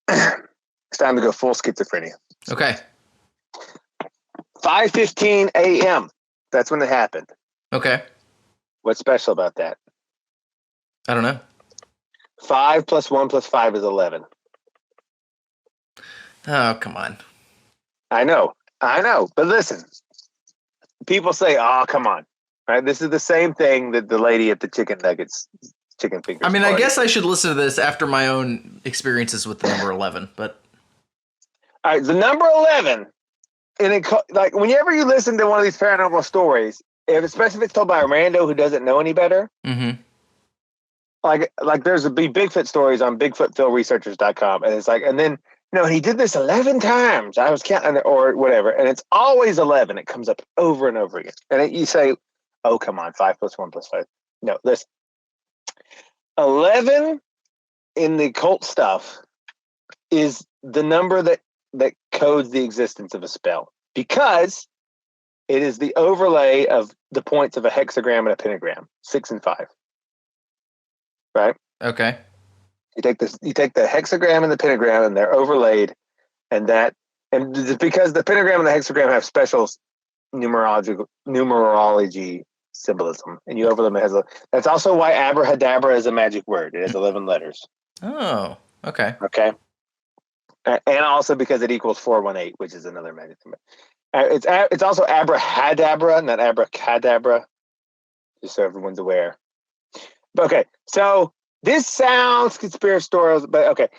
It's time to go full schizophrenia. Okay. 5:15 a.m. That's when it happened. Okay. What's special about that? I don't know. 5 + 1 + 5 is 11. Oh, come on. I know. But listen, people say, oh, come on. Right? This is the same thing that the lady at the chicken nuggets, chicken fingers. I mean, party. I guess I should listen to this after my own experiences with the number 11, but. All right, the number 11, and like whenever you listen to one of these paranormal stories, especially if it's told by a rando who doesn't know any better, Mm-hmm. like there's Bigfoot stories on BigfootPhilResearchers.com, and it's like, and then he did this 11 times. I was counting, or whatever, and it's always 11. It comes up over and over again, and you say, "Oh, come on, 5 + 1 + 5." No, listen, 11 in the occult stuff is the number that codes the existence of a spell, because it is the overlay of the points of a hexagram and a pentagram, 6 and 5. Right? Okay. You take the hexagram and the pentagram, and they're overlaid, and because the pentagram and the hexagram have special numerology symbolism, and you overlay them. That's also why abracadabra is a magic word. It has 11 letters. Oh, okay. Okay. And also because it equals 418, which is another magic number. It's also abracadabra, not abracadabra, just so everyone's aware. But okay, so this sounds conspiratorial, but okay,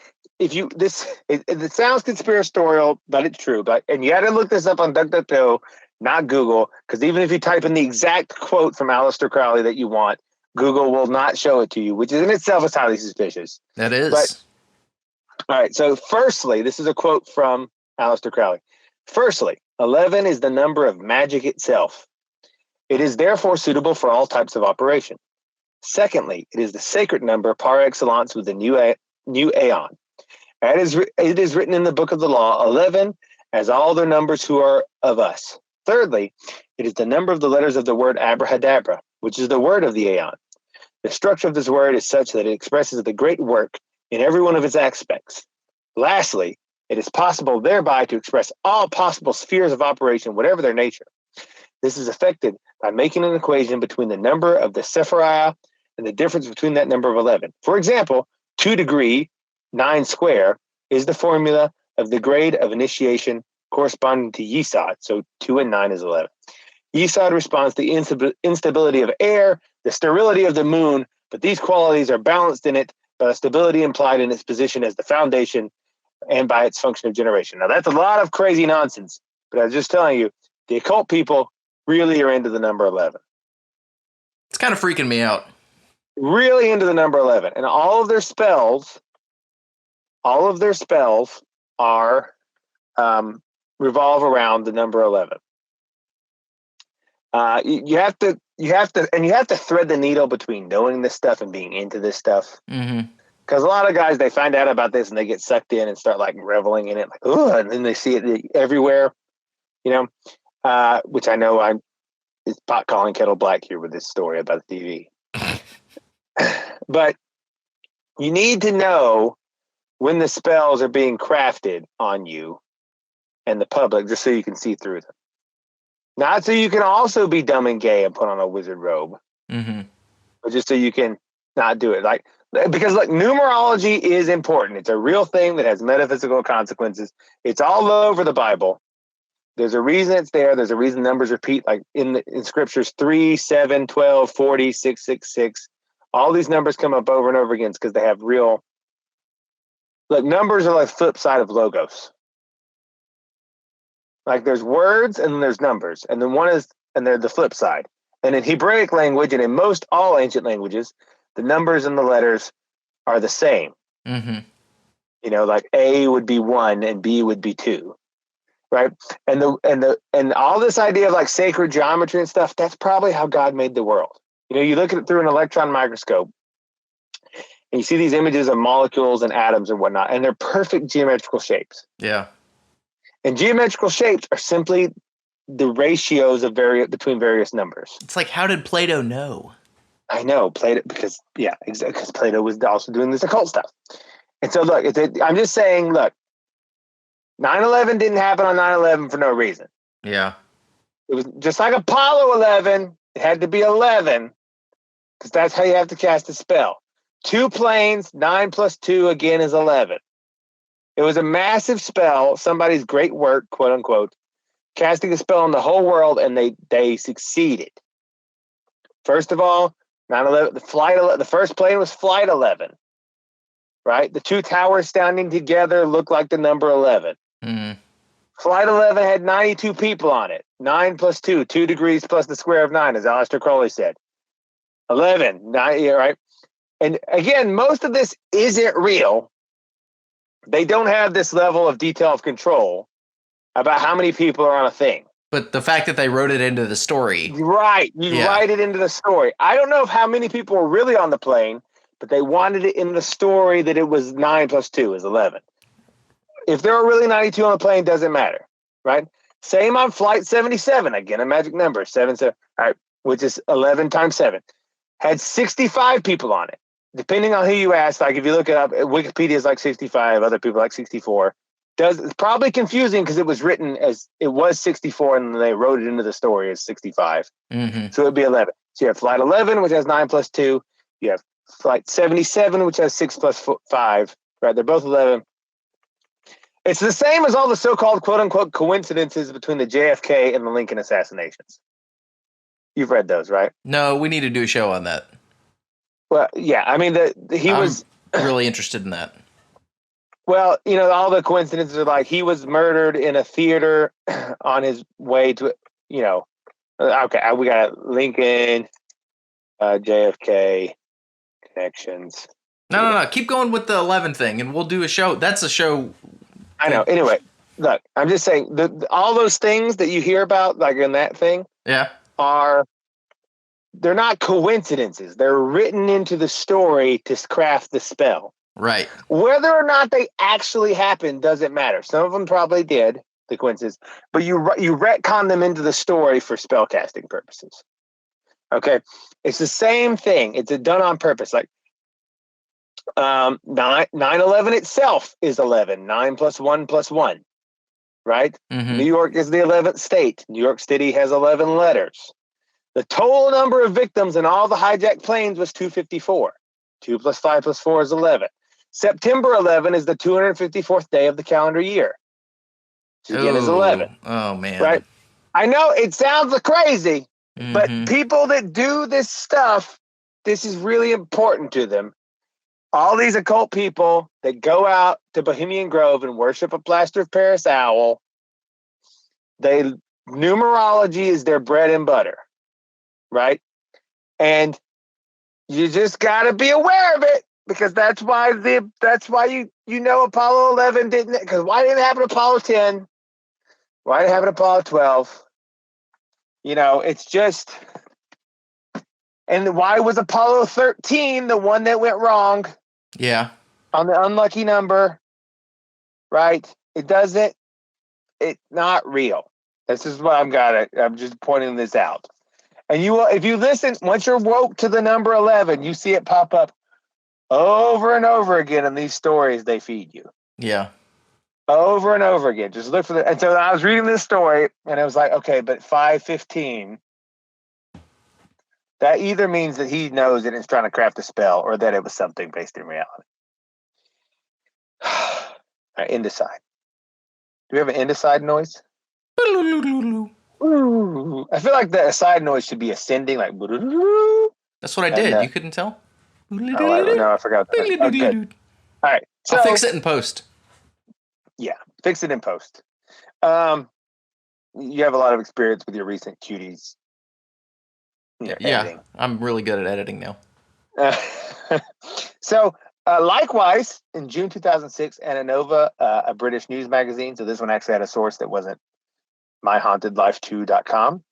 it sounds conspiratorial, but it's true. And you got to look this up on DuckDuckGo, not Google, because even if you type in the exact quote from Aleister Crowley that you want, Google will not show it to you, which in itself is highly suspicious. That is. All right, so firstly, this is a quote from Aleister Crowley. Firstly, 11 is the number of magic itself. It is therefore suitable for all types of operation. Secondly, it is the sacred number par excellence with the new aeon. It is written in the book of the law, 11, as all the numbers who are of us. Thirdly, it is the number of the letters of the word abracadabra, which is the word of the aeon. The structure of this word is such that it expresses the great work in every one of its aspects. Lastly, it is possible thereby to express all possible spheres of operation, whatever their nature. This is effected by making an equation between the number of the Sephirah and the difference between that number of 11. For example, 2 degree, 9 square is the formula of the grade of initiation corresponding to Yesod. So 2 and 9 is 11. Yesod responds to the instability of air, the sterility of the moon, but these qualities are balanced in it by the stability implied in its position as the foundation and by its function of generation. Now, that's a lot of crazy nonsense, but I was just telling you, the occult people really are into the number 11. It's kind of freaking me out. Really into the number 11. And all of their spells are revolve around the number 11. You have to thread the needle between knowing this stuff and being into this stuff. Mm-hmm. Because a lot of guys, they find out about this and they get sucked in and start like reveling in it, like, oh, and then they see it everywhere, which I know it's pot calling kettle black here with this story about the TV. But you need to know when the spells are being crafted on you and the public, just so you can see through them. Not so you can also be dumb and gay and put on a wizard robe, but just so you can not do it. Because look, numerology is important. It's a real thing that has metaphysical consequences. It's all over the Bible. There's a reason it's there. There's a reason numbers repeat, like in scriptures 3, 7, 12, 40, 6, 6, 6. All these numbers come up over and over again because they have real. Look, numbers are like flip side of logos. Like there's words and then there's numbers, and then they're the flip side. And in Hebraic language and in most all ancient languages, the numbers and the letters are the same. Like A would be 1 and B would be 2, right? And all this idea of like sacred geometry and stuff, that's probably how God made the world. You look at it through an electron microscope and you see these images of molecules and atoms and whatnot, and they're perfect geometrical shapes. Yeah. And geometrical shapes are simply the ratios of between various numbers. It's like, how did Plato know? I know Plato, because Plato was also doing this occult stuff. And so look, I'm just saying, look, 9/11 didn't happen on 9/11 for no reason. Yeah. It was just like Apollo 11. It had to be 11 because that's how you have to cast a spell. 2 planes, 9 plus 2 again is 11. It was a massive spell, somebody's great work, quote unquote, casting a spell on the whole world, and they succeeded. First of all, 9/11, the first plane was Flight 11, right? The 2 towers standing together looked like the number 11. Flight 11 had 92 people on it. 9 plus 2, 2 degrees plus the square of 9, as Aleister Crowley said. 11, 9, right? And again, most of this isn't real. They don't have this level of detail of control about how many people are on a thing. But the fact that they wrote it into the story. Right. You write it into the story. I don't know how many people were really on the plane, but they wanted it in the story that it was 9 plus 2 is 11. If there were really 92 on the plane, doesn't matter, right? Same on Flight 77. Again, a magic number, 77, all right, which is 11 times 7. Had 65 people on it. Depending on who you ask, like if you look it up, Wikipedia is like 65, other people like 64. It's probably confusing because it was written as it was 64 and then they wrote it into the story as 65. So it'd be 11. So you have Flight 11, which has 9 plus 2. You have Flight 77, which has 6 plus 5. Right? They're both 11. It's the same as all the so-called quote-unquote coincidences between the JFK and the Lincoln assassinations. You've read those, right? No, we need to do a show on that. Well, yeah. I mean, I'm was really interested in that. Well, all the coincidences are like he was murdered in a theater on his way to, okay, we got Lincoln, JFK connections. No. Keep going with the 11 thing, and we'll do a show. That's a show. I know. Anyway, look, I'm just saying all those things that you hear about, like in that thing, they're not coincidences. They're written into the story to craft the spell. Right. Whether or not they actually happened doesn't matter. Some of them probably did, the coincidences, but you retcon them into the story for spellcasting purposes. Okay? It's the same thing. It's done on purpose. Like 9/11 itself is 11. 9 plus 1 plus 1. Right? New York is the 11th state. New York City has 11 letters. The total number of victims in all the hijacked planes was 254. 2 plus 5 plus 4 is 11. September 11 is the 254th day of the calendar year. Which again is 11. Oh, man. Right? I know it sounds crazy, but people that do this stuff, this is really important to them. All these occult people that go out to Bohemian Grove and worship a plaster of Paris owl, numerology is their bread and butter. Right? And you just got to be aware of it because that's why Apollo 11 didn't, because why didn't it happen to Apollo 10? Why did it happen to Apollo 12? It's just, and why was Apollo 13 the one that went wrong? Yeah. on the unlucky number, right? It's not real. This is what I'm just pointing this out. And you will, if you listen, once you're woke to the number 11, you see it pop up over and over again in these stories they feed you. Yeah. Over and over again. Just look for the. And so I was reading this story, and I was like, okay, but 515. That either means that he knows that it's trying to craft a spell, or that it was something based in reality. All right, indecide. Do we have an indecide noise? Ooh. I feel like the aside noise should be ascending, like. That's what I did. You couldn't tell? No, I forgot. Oh, good. All right. So, I'll fix it in post. Yeah, fix it in post. You have a lot of experience with your recent cuties. Yeah, I'm really good at editing now. So, likewise, in June 2006, Ananova, a British news magazine, so this one actually had a source that wasn't myhauntedlife2.com.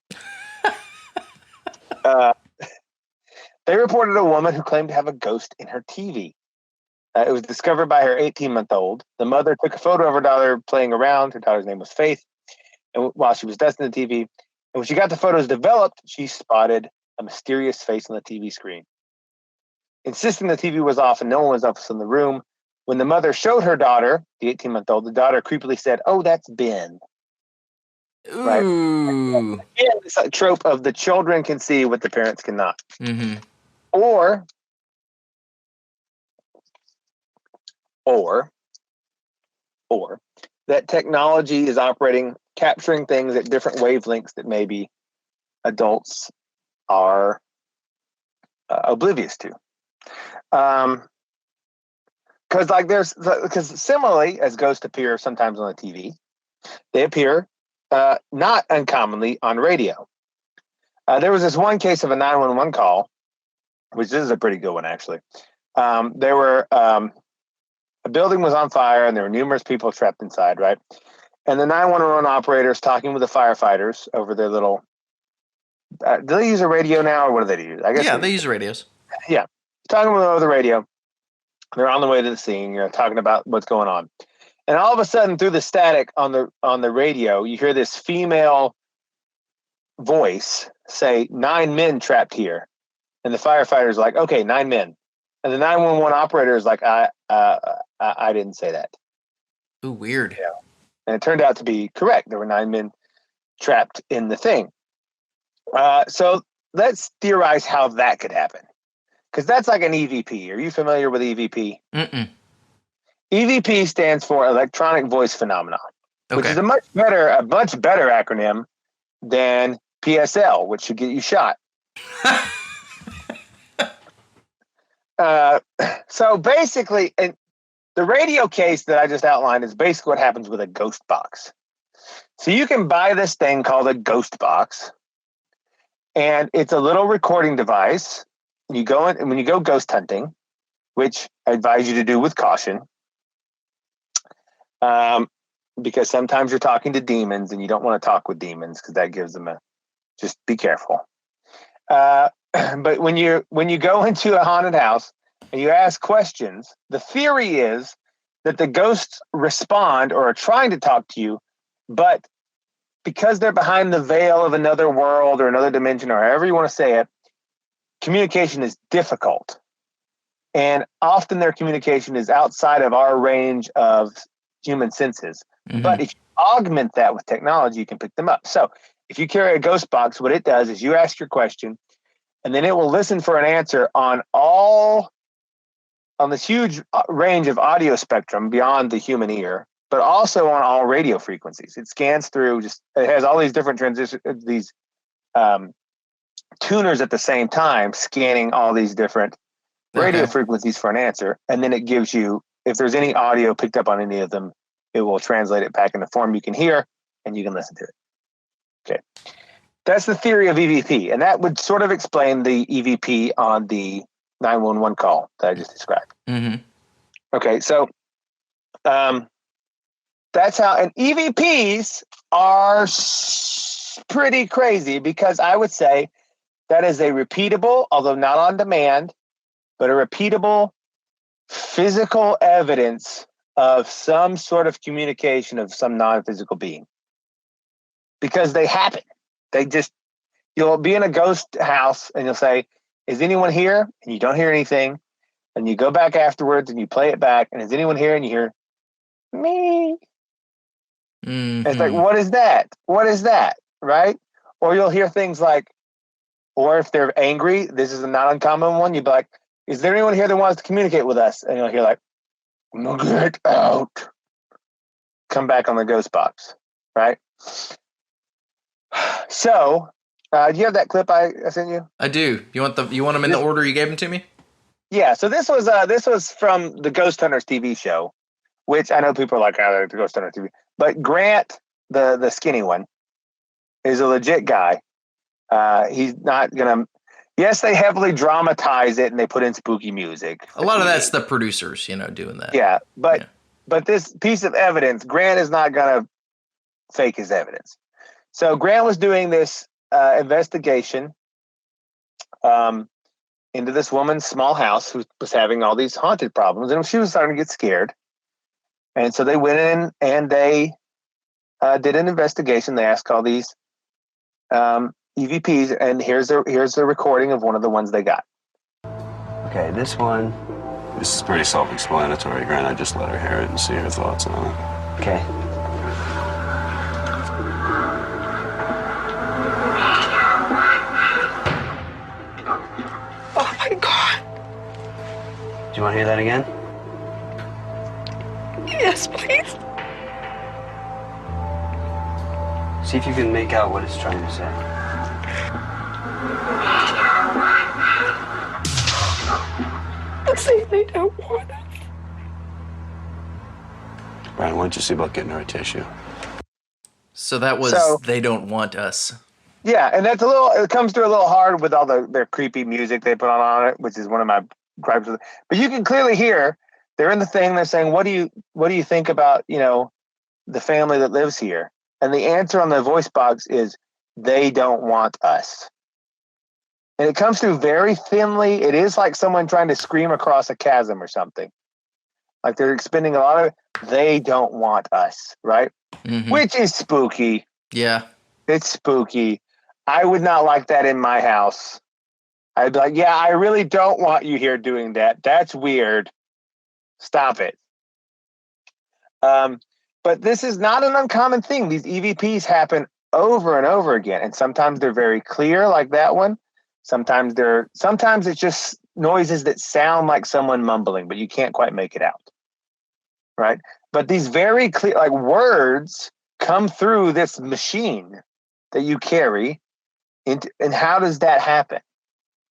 They reported a woman who claimed to have a ghost in her TV. It was discovered by her 18-month-old. The mother took a photo of her daughter playing around. Her daughter's name was Faith. And while she was dusting the TV, and when she got the photos developed, she spotted a mysterious face on the TV screen. Insisting the TV was off and no one was else in the room, when the mother showed her daughter, the 18-month-old, the daughter creepily said, "Oh, that's Ben." Ooh. Right? Again, it's a trope of the children can see what the parents cannot. Mm-hmm. Or that technology is capturing things at different wavelengths that maybe adults are oblivious to. Because similarly, as ghosts appear sometimes on the TV, they appear not uncommonly on radio. There was this one case of a 911 call, which is a pretty good one, actually. A building was on fire and there were numerous people trapped inside, right? And the 911 operators talking with the firefighters over their little. Do they use a radio now, or what do they use? I guess. Yeah, they use radios. Yeah, talking with them over the radio. They're on the way to the scene. Talking about what's going on, and all of a sudden, through the static on the radio, you hear this female voice say, "9 men trapped here," and the firefighter's like, "Okay, 9 men," and the 911 operator is like, I didn't say that." Ooh, weird. Yeah. And it turned out to be correct. There were 9 men trapped in the thing. So let's theorize how that could happen. Because that's like an EVP. Are you familiar with EVP? Mm-mm. EVP stands for Electronic Voice Phenomenon, which is a much better acronym than PSL, which should get you shot. So basically, and the radio case that I just outlined is basically what happens with a ghost box. So you can buy this thing called a ghost box, and it's a little recording device. You go in, and when you go ghost hunting, which I advise you to do with caution, because sometimes you're talking to demons and you don't want to talk with demons because that gives them just be careful. But when you go into a haunted house and you ask questions, the theory is that the ghosts respond or are trying to talk to you, but because they're behind the veil of another world or another dimension, or however you want to say it, communication is difficult. And often their communication is outside of our range of human senses. Mm-hmm. But if you augment that with technology, you can pick them up. So if you carry a ghost box, what it does is you ask your question, and then it will listen for an answer on this huge range of audio spectrum beyond the human ear, but also on all radio frequencies. It scans through, it has all these different tuners at the same time, scanning all these different radio frequencies for an answer. And then it gives you, if there's any audio picked up on any of them, it will translate it back in the form you can hear and you can listen to it. Okay. That's the theory of EVP. And that would sort of explain the EVP on the 911 call that I just described. Mm-hmm. Okay. So, that's how, and EVPs are pretty crazy because I would say that is a repeatable, although not on demand, but a repeatable physical evidence of some sort of communication of some non-physical being. Because they happen. You'll be in a ghost house and you'll say, is anyone here? And you don't hear anything. And you go back afterwards and you play it back. And is anyone here? And you hear, me. Mm-hmm. It's like, what is that? What is that? Right? Or you'll hear things like, or if they're angry, this is a not uncommon one. You'd be like, is there anyone here that wants to communicate with us? And you'll hear like, no, get out. Come back on the ghost box. Right? So, do you have that clip I sent you? I do. You want them in the order you gave them to me? Yeah. So this was from the Ghost Hunters TV show, which I know people are like, oh, the Ghost Hunters TV. But Grant, the skinny one, is a legit guy. He's not gonna. Yes, they heavily dramatize it and they put in spooky music. A lot of that's the producers, doing that. Yeah, but this piece of evidence, Grant is not gonna fake his evidence. So Grant was doing this investigation into this woman's small house who was having all these haunted problems, and she was starting to get scared. And so they went in and they did an investigation. They asked all these EVPs, and here's the recording of one of the ones they got. Okay, this one. This is pretty self-explanatory, Grant. I just let her hear it and see her thoughts on it. Okay. Oh my God. Do you want to hear that again? Yes, please. See if you can make out what it's trying to say. Let's say they don't want us. Brian, why don't you see about getting her a tissue? So that was They Don't Want Us. Yeah, and that's it comes through a little hard with all their creepy music they put on it, which is one of my gripes with it. But you can clearly hear they're in the thing, they're saying, what do you think about, the family that lives here? And the answer on the voice box is, they don't want us. And it comes through very thinly. It is like someone trying to scream across a chasm or something. Like they're expending a lot of, they don't want us, right? Mm-hmm. Which is spooky. Yeah. It's spooky. I would not like that in my house. I'd be like, yeah, I really don't want you here doing that. That's weird. Stop it. But this is not an uncommon thing. These EVPs happen over and over again. And sometimes they're very clear, like that one. Sometimes it's just noises that sound like someone mumbling, but you can't quite make it out. Right? But these very clear, like words come through this machine that you carry. And how does that happen?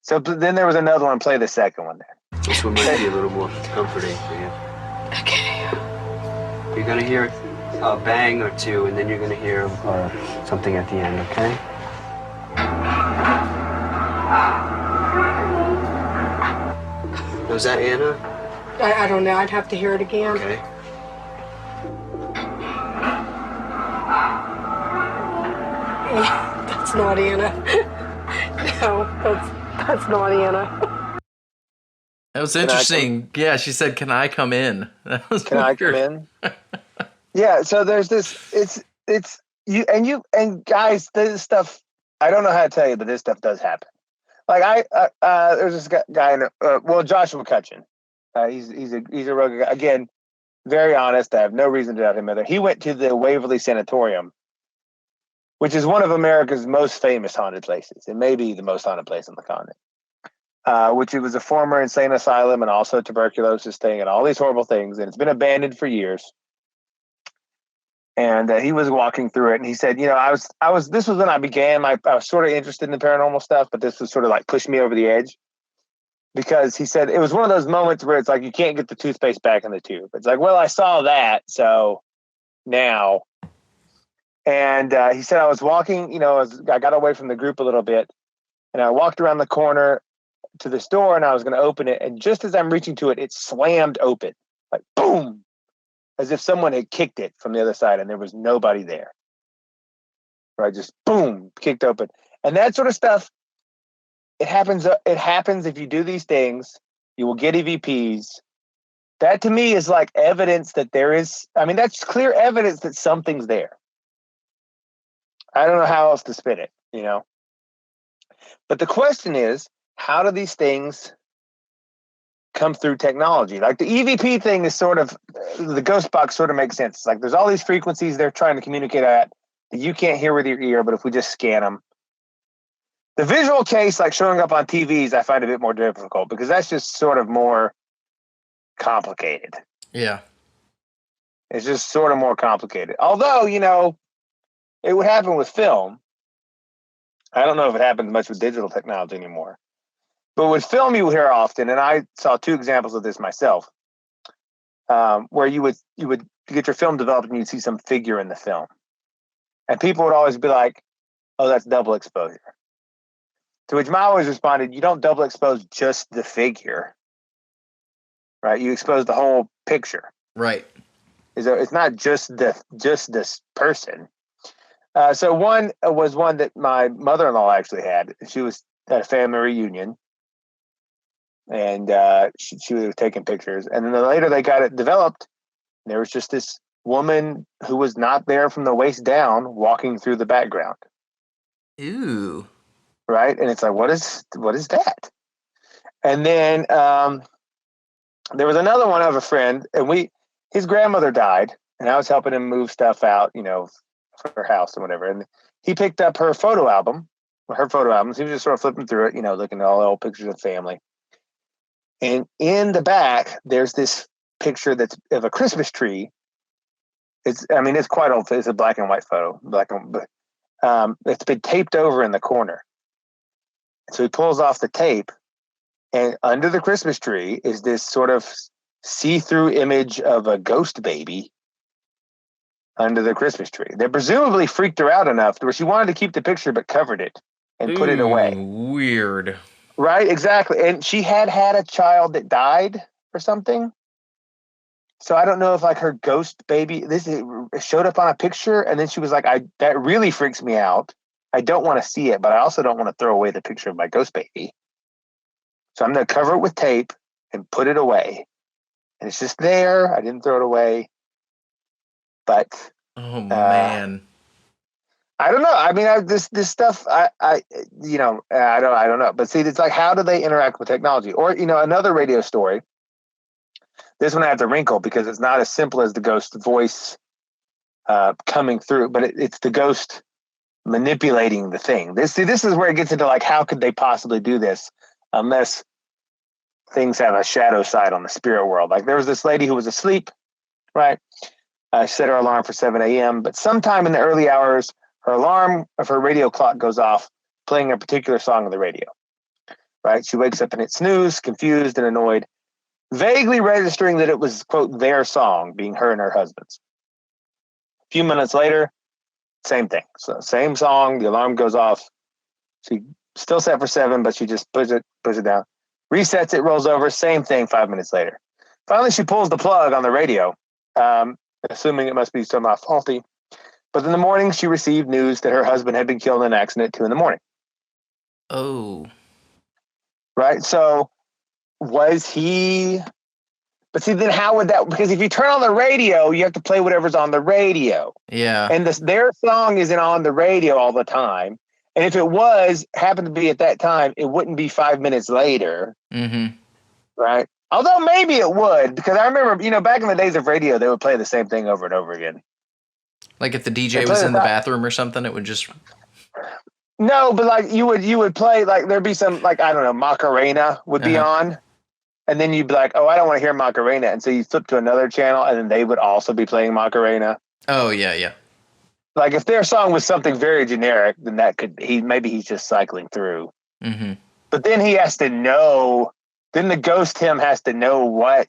So then there was another one. Play the second one there. This one might be a little more comforting for you. Okay. You're going to hear a bang or two, and then you're going to hear something at the end, okay? Was that Anna? I don't know. I'd have to hear it again. Okay. That's not Anna. No, that's not Anna. That was interesting. Yeah, she said, "Can I come in?" That was Can I come in? Yeah. So there's this. It's you and guys. This stuff. I don't know how to tell you, but this stuff does happen. Like there's this guy. Joshua Cutchin. He's a rogue guy. Again, very honest. I have no reason to doubt him either. He went to the Waverly Sanatorium, which is one of America's most famous haunted places. It may be the most haunted place on the continent. Which it was a former insane asylum and also a tuberculosis thing and all these horrible things. And it's been abandoned for years. And he was walking through it and he said, this was when I began. I was sort of interested in the paranormal stuff, but this was sort of like pushed me over the edge. Because he said it was one of those moments where it's like you can't get the toothpaste back in the tube. It's like, well, I saw that, so now. And he said I was walking, I got away from the group a little bit, and I walked around the corner to this door, and I was going to open it, and just as I'm reaching to it, it slammed open, like boom, as if someone had kicked it from the other side, and there was nobody there. Right, just boom, kicked open, and that sort of stuff. It happens if you do these things. You will get EVPs. That to me is like evidence that there is, I mean, that's clear evidence that something's there. I don't know how else to spin it, you know? But the question is, how do these things come through technology? Like the EVP thing is sort of, the ghost box sort of makes sense. It's like there's all these frequencies they're trying to communicate at that you can't hear with your ear, but if we just scan them. The visual case, like showing up on TVs, I find a bit more difficult because that's just sort of more complicated. Yeah. It's just sort of more complicated. Although, you know, it would happen with film. I don't know if it happens much with digital technology anymore. But with film, you hear often, and I saw 2 examples of this myself, where you would get your film developed and you'd see some figure in the film. And people would always be like, oh, that's double exposure. To which I always responded, you don't double expose just the figure, right? You expose the whole picture. Right. It's not just this person. So one was one that my mother-in-law actually had. She was at a family reunion, and she was taking pictures. And then later they got it developed. There was just this woman who was not there from the waist down walking through the background. Ooh. Right? And it's like, what is that? And then there was another one of a friend, and his grandmother died, and I was helping him move stuff out, you know, for her house and whatever. And he picked up her photo albums. He was just sort of flipping through it, you know, looking at all the old pictures of family. And in the back, there's this picture that's of a Christmas tree. It's quite old. It's a black and white photo, but it's been taped over in the corner. So he pulls off the tape, and under the Christmas tree is this sort of see-through image of a ghost baby under the Christmas tree. They presumably freaked her out enough where she wanted to keep the picture but covered it and put it away. Weird. Right, exactly. And she had a child that died or something. So I don't know if like her ghost baby, showed up on a picture, and then she was like, that really freaks me out. I don't want to see it, but I also don't want to throw away the picture of my ghost baby. So I'm going to cover it with tape and put it away. And it's just there. I didn't throw it away. But oh man, I don't know. I mean, this stuff, I don't know. But see, it's like, how do they interact with technology? Or, you know, another radio story. This one I have to wrinkle because it's not as simple as the ghost voice coming through, but it's the ghost manipulating the thing. This is where it gets into like, how could they possibly do this unless things have a shadow side on the spirit world? Like there was this lady who was asleep, right? She set her alarm for 7 a.m., but sometime in the early hours, her alarm of her radio clock goes off, playing a particular song on the radio, right? She wakes up and hits snooze, confused and annoyed, vaguely registering that it was, quote, their song, being her and her husband's. A few minutes later, same thing. So same song, the alarm goes off. She still set for 7, but she just pushes it down, resets it, rolls over, same thing 5 minutes later. Finally, she pulls the plug on the radio, assuming it must be somehow faulty. But in the morning, she received news that her husband had been killed in an accident at 2 a.m. Oh. Right? So was he... But see, then how would that... Because if you turn on the radio, you have to play whatever's on the radio. Yeah. And their song isn't on the radio all the time. And if it happened to be at that time, it wouldn't be 5 minutes later. Mm-hmm. Right? Although maybe it would, because I remember, you know, back in the days of radio, they would play the same thing over and over again. Like if the DJ was in the bathroom or something, it would just... No, but like you would play, like there'd be some, like, I don't know, Macarena would be on. And then you'd be like, oh, I don't want to hear Macarena. And so you flip to another channel and then they would also be playing Macarena. Oh, yeah, yeah. Like if their song was something very generic, then maybe he's just cycling through. Mm-hmm. But then he has to know, then the ghost him has to know what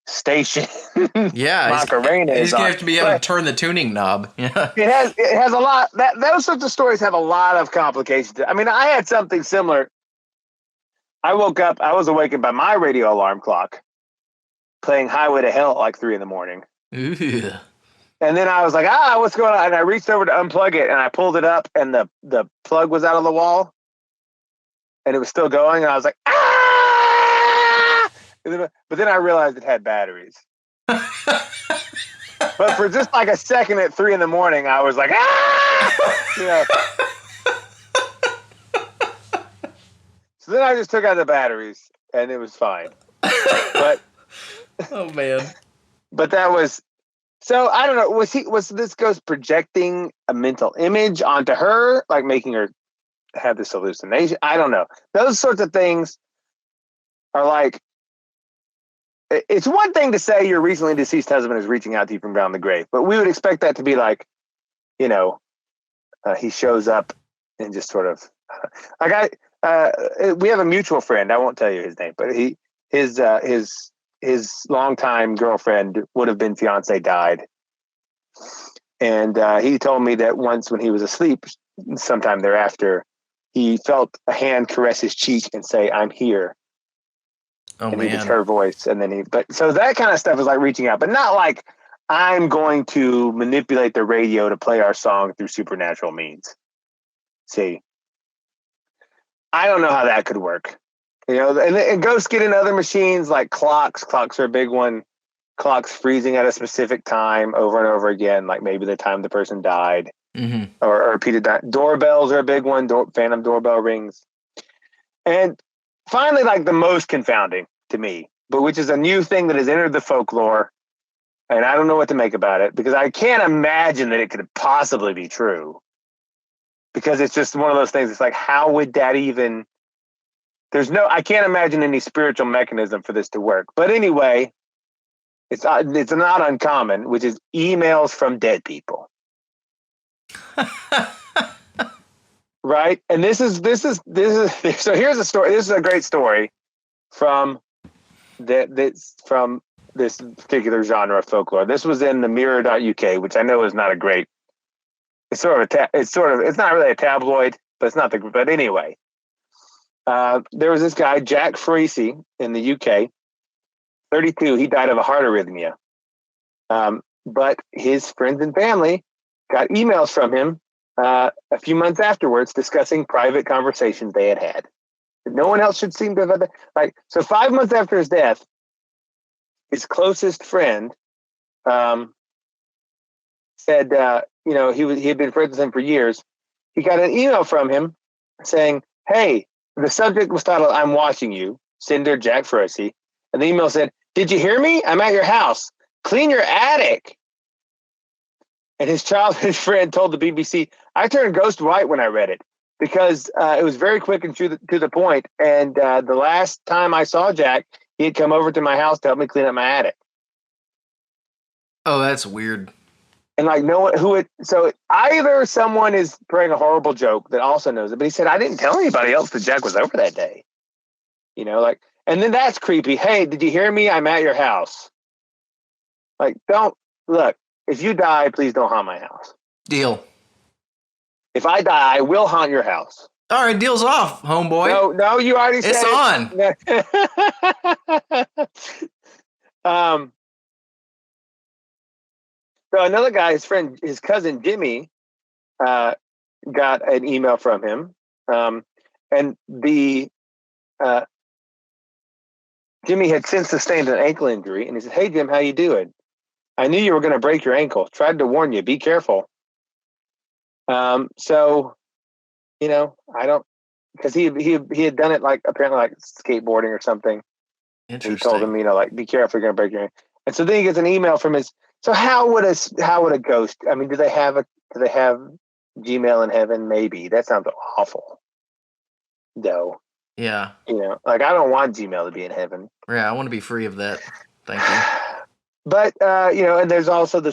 station Macarena is. He's going to have to be able to turn the tuning knob. Yeah. It has a lot, those sorts of stories have a lot of complications. I mean, I had something similar. I woke up, I was awakened by my radio alarm clock playing Highway to Hell at like 3 a.m. Ooh. And then I was like, what's going on? And I reached over to unplug it and I pulled it up and the plug was out of the wall and it was still going. And I was like, But then I realized it had batteries. But for just like a second at 3 a.m, I was like, ah! So then I just took out the batteries and it was fine. But Oh man. But that was so I don't know. Was this ghost projecting a mental image onto her, like making her have this hallucination? I don't know. Those sorts of things are like, it's one thing to say your recently deceased husband is reaching out to you from beyond the grave, but we would expect that to be like, he shows up and just sort of like we have a mutual friend. I won't tell you his name, but his longtime girlfriend, would have been fiance, died. And he told me that once when he was asleep, sometime thereafter, he felt a hand caress his cheek and say, "I'm here." Oh, and man. It was her voice. And then so that kind of stuff is like reaching out, but not like I'm going to manipulate the radio to play our song through supernatural means. See, I don't know how that could work. And ghosts get in other machines like clocks. Clocks are a big one. Clocks freezing at a specific time over and over again, like maybe the time the person died, or repeated that. Doorbells are a big one. Phantom doorbell rings. And finally, like the most confounding to me, but which is a new thing that has entered the folklore, and I don't know what to make about it because I can't imagine that it could possibly be true. Because it's just one of those things. It's like, how would that even? I can't imagine any spiritual mechanism for this to work. But anyway, it's not uncommon, which is emails from dead people. Right? And this is so here's a story. This is a great story from this particular genre of folklore. This was in the mirror.uk, which I know is not a great, it's not really a tabloid, but but anyway. There was this guy, Jack Froese, in the UK, 32. He died of a heart arrhythmia. But his friends and family got emails from him a few months afterwards discussing private conversations they had. No one else should seem to have had that. So 5 months after his death, his closest friend said, he had been friends with him for years. He got an email from him saying, "Hey," the subject was titled, "I'm watching you, sender Jack Froese." And the email said, "Did you hear me? I'm at your house. Clean your attic." And his childhood friend told the BBC, "I turned ghost white when I read it because it was very quick and to the point. And the last time I saw Jack, he had come over to my house to help me clean up my attic." Oh, that's weird. And like no one so either someone is playing a horrible joke that also knows it, but he said, "I didn't tell anybody else that Jack was over that day." And then that's creepy. "Hey, did you hear me? I'm at your house." Like, don't look, if you die, please don't haunt my house. Deal. If I die, I will haunt your house. All right, deal's off, homeboy. No, you already said it's on. So another guy, his cousin Jimmy, got an email from him, and Jimmy had since sustained an ankle injury, and he said, "Hey Jim, how you doing? I knew you were going to break your ankle. Tried to warn you. Be careful." So, I don't, because he had done it apparently skateboarding or something. Interesting. He told him, be careful, you're going to break your ankle. And so then he gets an email from his. So how would a ghost? I mean, do they have Gmail in heaven? Maybe. That sounds awful. Though. Yeah. I don't want Gmail to be in heaven. Yeah, I want to be free of that. Thank you. But and there's also the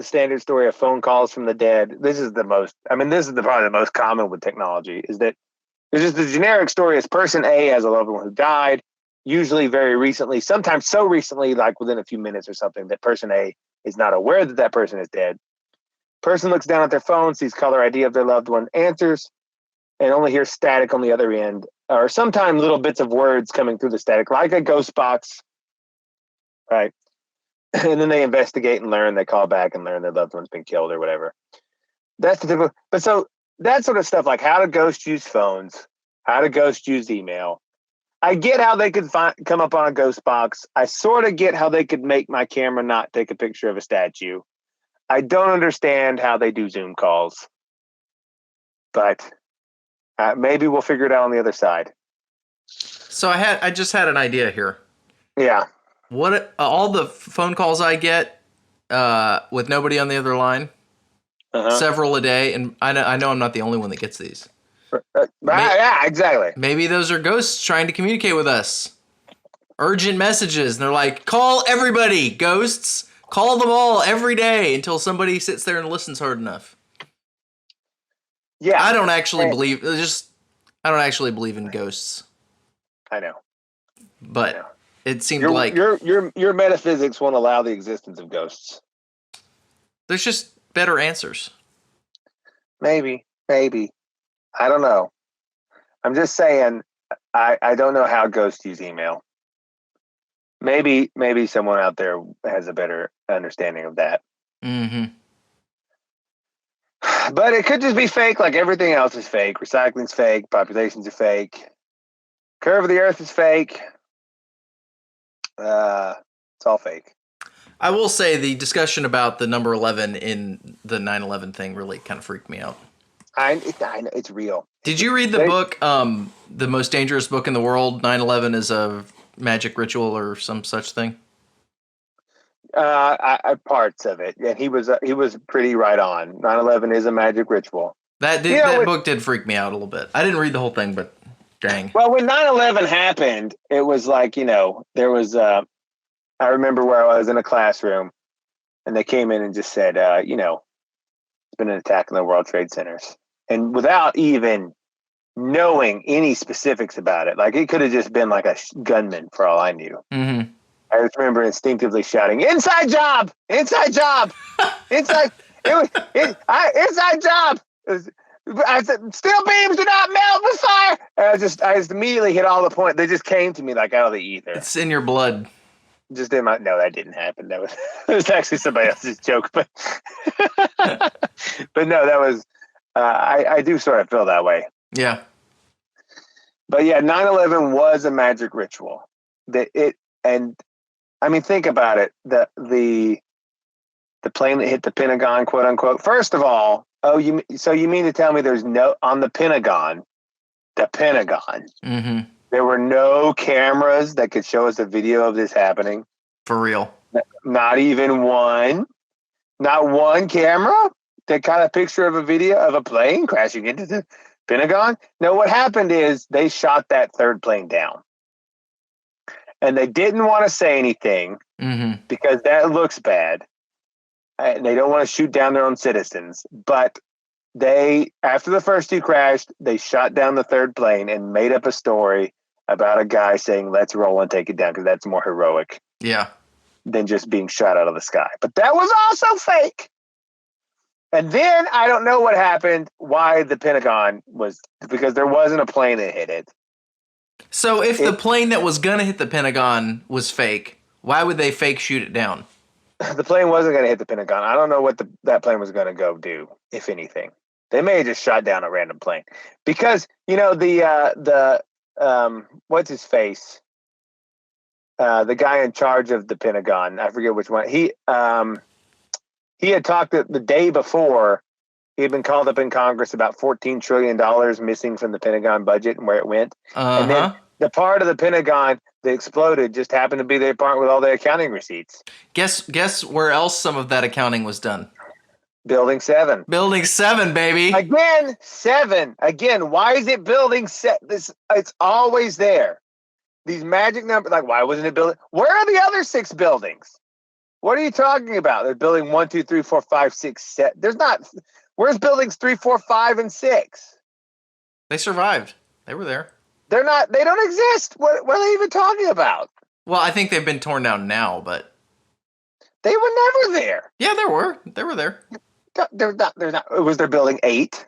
standard story of phone calls from the dead. This is probably the most common with technology, is that there's just the generic story is person A has a loved one who died, usually very recently, sometimes so recently, like within a few minutes or something, that person A is not aware that person is dead. Person looks down at their phone, sees caller ID of their loved one, answers, and only hears static on the other end, or sometimes little bits of words coming through the static, like a ghost box, right? And then they investigate and learn. They call back and learn their loved one's been killed or whatever. That's the typical. But so that sort of stuff, like how do ghosts use phones? How do ghosts use email? I get how they could come up on a ghost box. I sort of get how they could make my camera not take a picture of a statue. I don't understand how they do Zoom calls, but maybe we'll figure it out on the other side. So I just had an idea here. Yeah. What all the phone calls I get with nobody on the other line, several a day, and I know I'm not the only one that gets these. Yeah, exactly. Maybe those are ghosts trying to communicate with us. Urgent messages, and they're like, "Call everybody, ghosts. Call them all every day until somebody sits there and listens hard enough." Yeah, I don't actually believe in ghosts. I know, but it seemed like your metaphysics won't allow the existence of ghosts. There's just better answers. Maybe. I don't know. I'm just saying, I don't know how ghosts use email. Maybe someone out there has a better understanding of that. Mm-hmm. But it could just be fake, like everything else is fake. Recycling's fake. Populations are fake. Curve of the Earth is fake. It's all fake. I will say the discussion about the number 11 in the 9/11 thing really kind of freaked me out. I know, it's real. Did you read the book, The Most Dangerous Book in the World, 9/11 is a Magic Ritual or some such thing? Parts of it. And he was pretty right on. 9/11 is a magic ritual. That book did freak me out a little bit. I didn't read the whole thing, but dang. Well, when 9/11 happened, it was like, there was, I remember where I was in a classroom and they came in and just said, it's been an attack on the World Trade Centers. And without even knowing any specifics about it, like it could have just been like a gunman for all I knew. Mm-hmm. I just remember instinctively shouting, "Inside job! Inside job! Inside! Inside job!" I said, "Steel beams do not melt with fire!" And I just immediately hit all the point. They just came to me like out of the ether. It's in your blood. Just in my no, that didn't happen. That was actually somebody else's joke, but but no, that was I do sort of feel that way. Yeah. But yeah, 9/11 was a magic ritual. Think about it. The plane that hit the Pentagon, quote unquote. First of all, you mean to tell me there's no on the Pentagon? Mm-hmm. There were no cameras that could show us a video of this happening. For real. Not even one. Not one camera that got a picture of a video of a plane crashing into the Pentagon. No, what happened is they shot that third plane down. And they didn't want to say anything because that looks bad. And they don't want to shoot down their own citizens. But after the first two crashed, they shot down the third plane and made up a story about a guy saying, "Let's roll and take it down," because that's more heroic than just being shot out of the sky. But that was also fake. And then I don't know what happened, why the Pentagon was, because there wasn't a plane that hit it. So if the plane that was going to hit the Pentagon was fake, why would they fake shoot it down? The plane wasn't going to hit the Pentagon. I don't know what that plane was going to go do, if anything. They may have just shot down a random plane. Because, the what's his face? The guy in charge of the Pentagon, I forget which one. He had talked the day before. He had been called up in Congress about $14 trillion missing from the Pentagon budget and where it went. And then the part of the Pentagon that exploded just happened to be the part with all the accounting receipts. Guess where else some of that accounting was done? Building 7. Building 7, baby. Again, 7. Again, why is it building 7? It's always there. These magic numbers, like, why wasn't it building? Where are the other 6 buildings? What are you talking about? They're building 1, 2, 3, 4, 5, 6, 7. There's not. Where's buildings 3, 4, 5, and 6? They survived. They were there. They're not. They don't exist. What are they even talking about? Well, I think they've been torn down now, but they were never there. Yeah, they were. They were there. They're not. They're not. Was there building 8?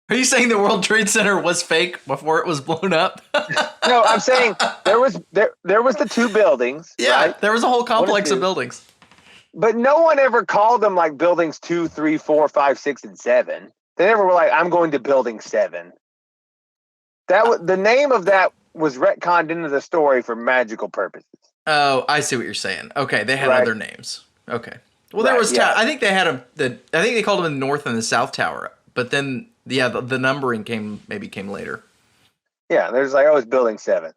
Are you saying the World Trade Center was fake before it was blown up? No, I'm saying there was the 2 buildings. Yeah, right? There was a whole complex of buildings. But no one ever called them like buildings 2, 3, 4, 5, 6, and 7. They never were like, "I'm going to building 7." That was the name of that was retconned into the story for magical purposes. Oh, I see what you're saying. Okay, they had Right. other names. Okay. Well, there Right, was. yeah. I think they had I think they called them the North and the South Tower. But then, yeah, the numbering came later. Yeah, there's like, it's building 7.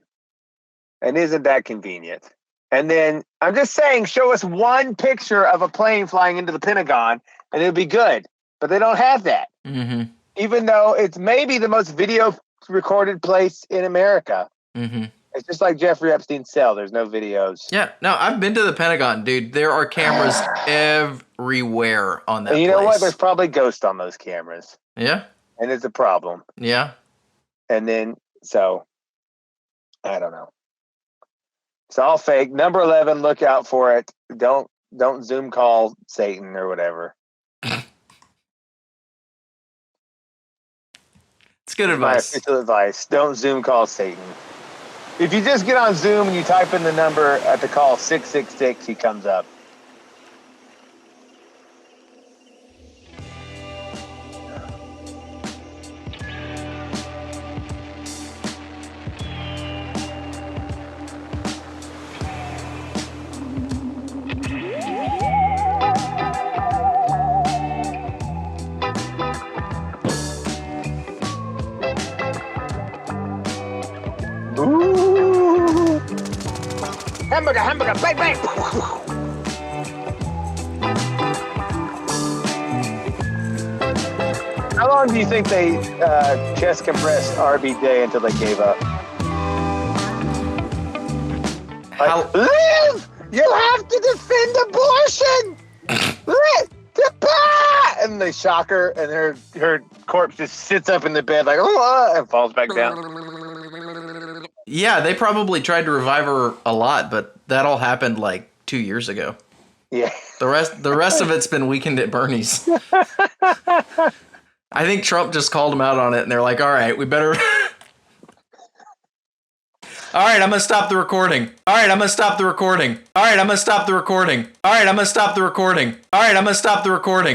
And isn't that convenient? And then I'm just saying, show us one picture of a plane flying into the Pentagon and it'll be good. But they don't have that. Mm-hmm. Even though it's maybe the most video recorded place in America. Mm-hmm. It's just like Jeffrey Epstein's cell. There's no videos. Yeah, no, I've been to the Pentagon, dude. There are cameras everywhere on that And you place. know what? There's probably ghosts on those cameras. Yeah. And it's a problem. Yeah. And then, so, I don't know. It's all fake. Number 11, look out for it. Don't Zoom call Satan or whatever. It's good My advice. official advice. Don't Zoom call Satan. If you just get on Zoom and you type in the number at the call 666, he comes up. Ooh. Hamburger, bang, bang. How long do you think they chest compressed RBJ until they gave up? Live! You have to defend abortion! And they shock her, and her corpse just sits up in the bed like, and falls back down. Yeah, they probably tried to revive her a lot, but that all happened like 2 years ago. Yeah. The rest of it's been Weekend at Bernie's. I think Trump just called them out on it, and they're like, all right, we better... All right, I'm going to stop the recording. All right, I'm going to stop the recording. All right, I'm going to stop the recording. All right, I'm going to stop the recording. All right, I'm going to stop the recording.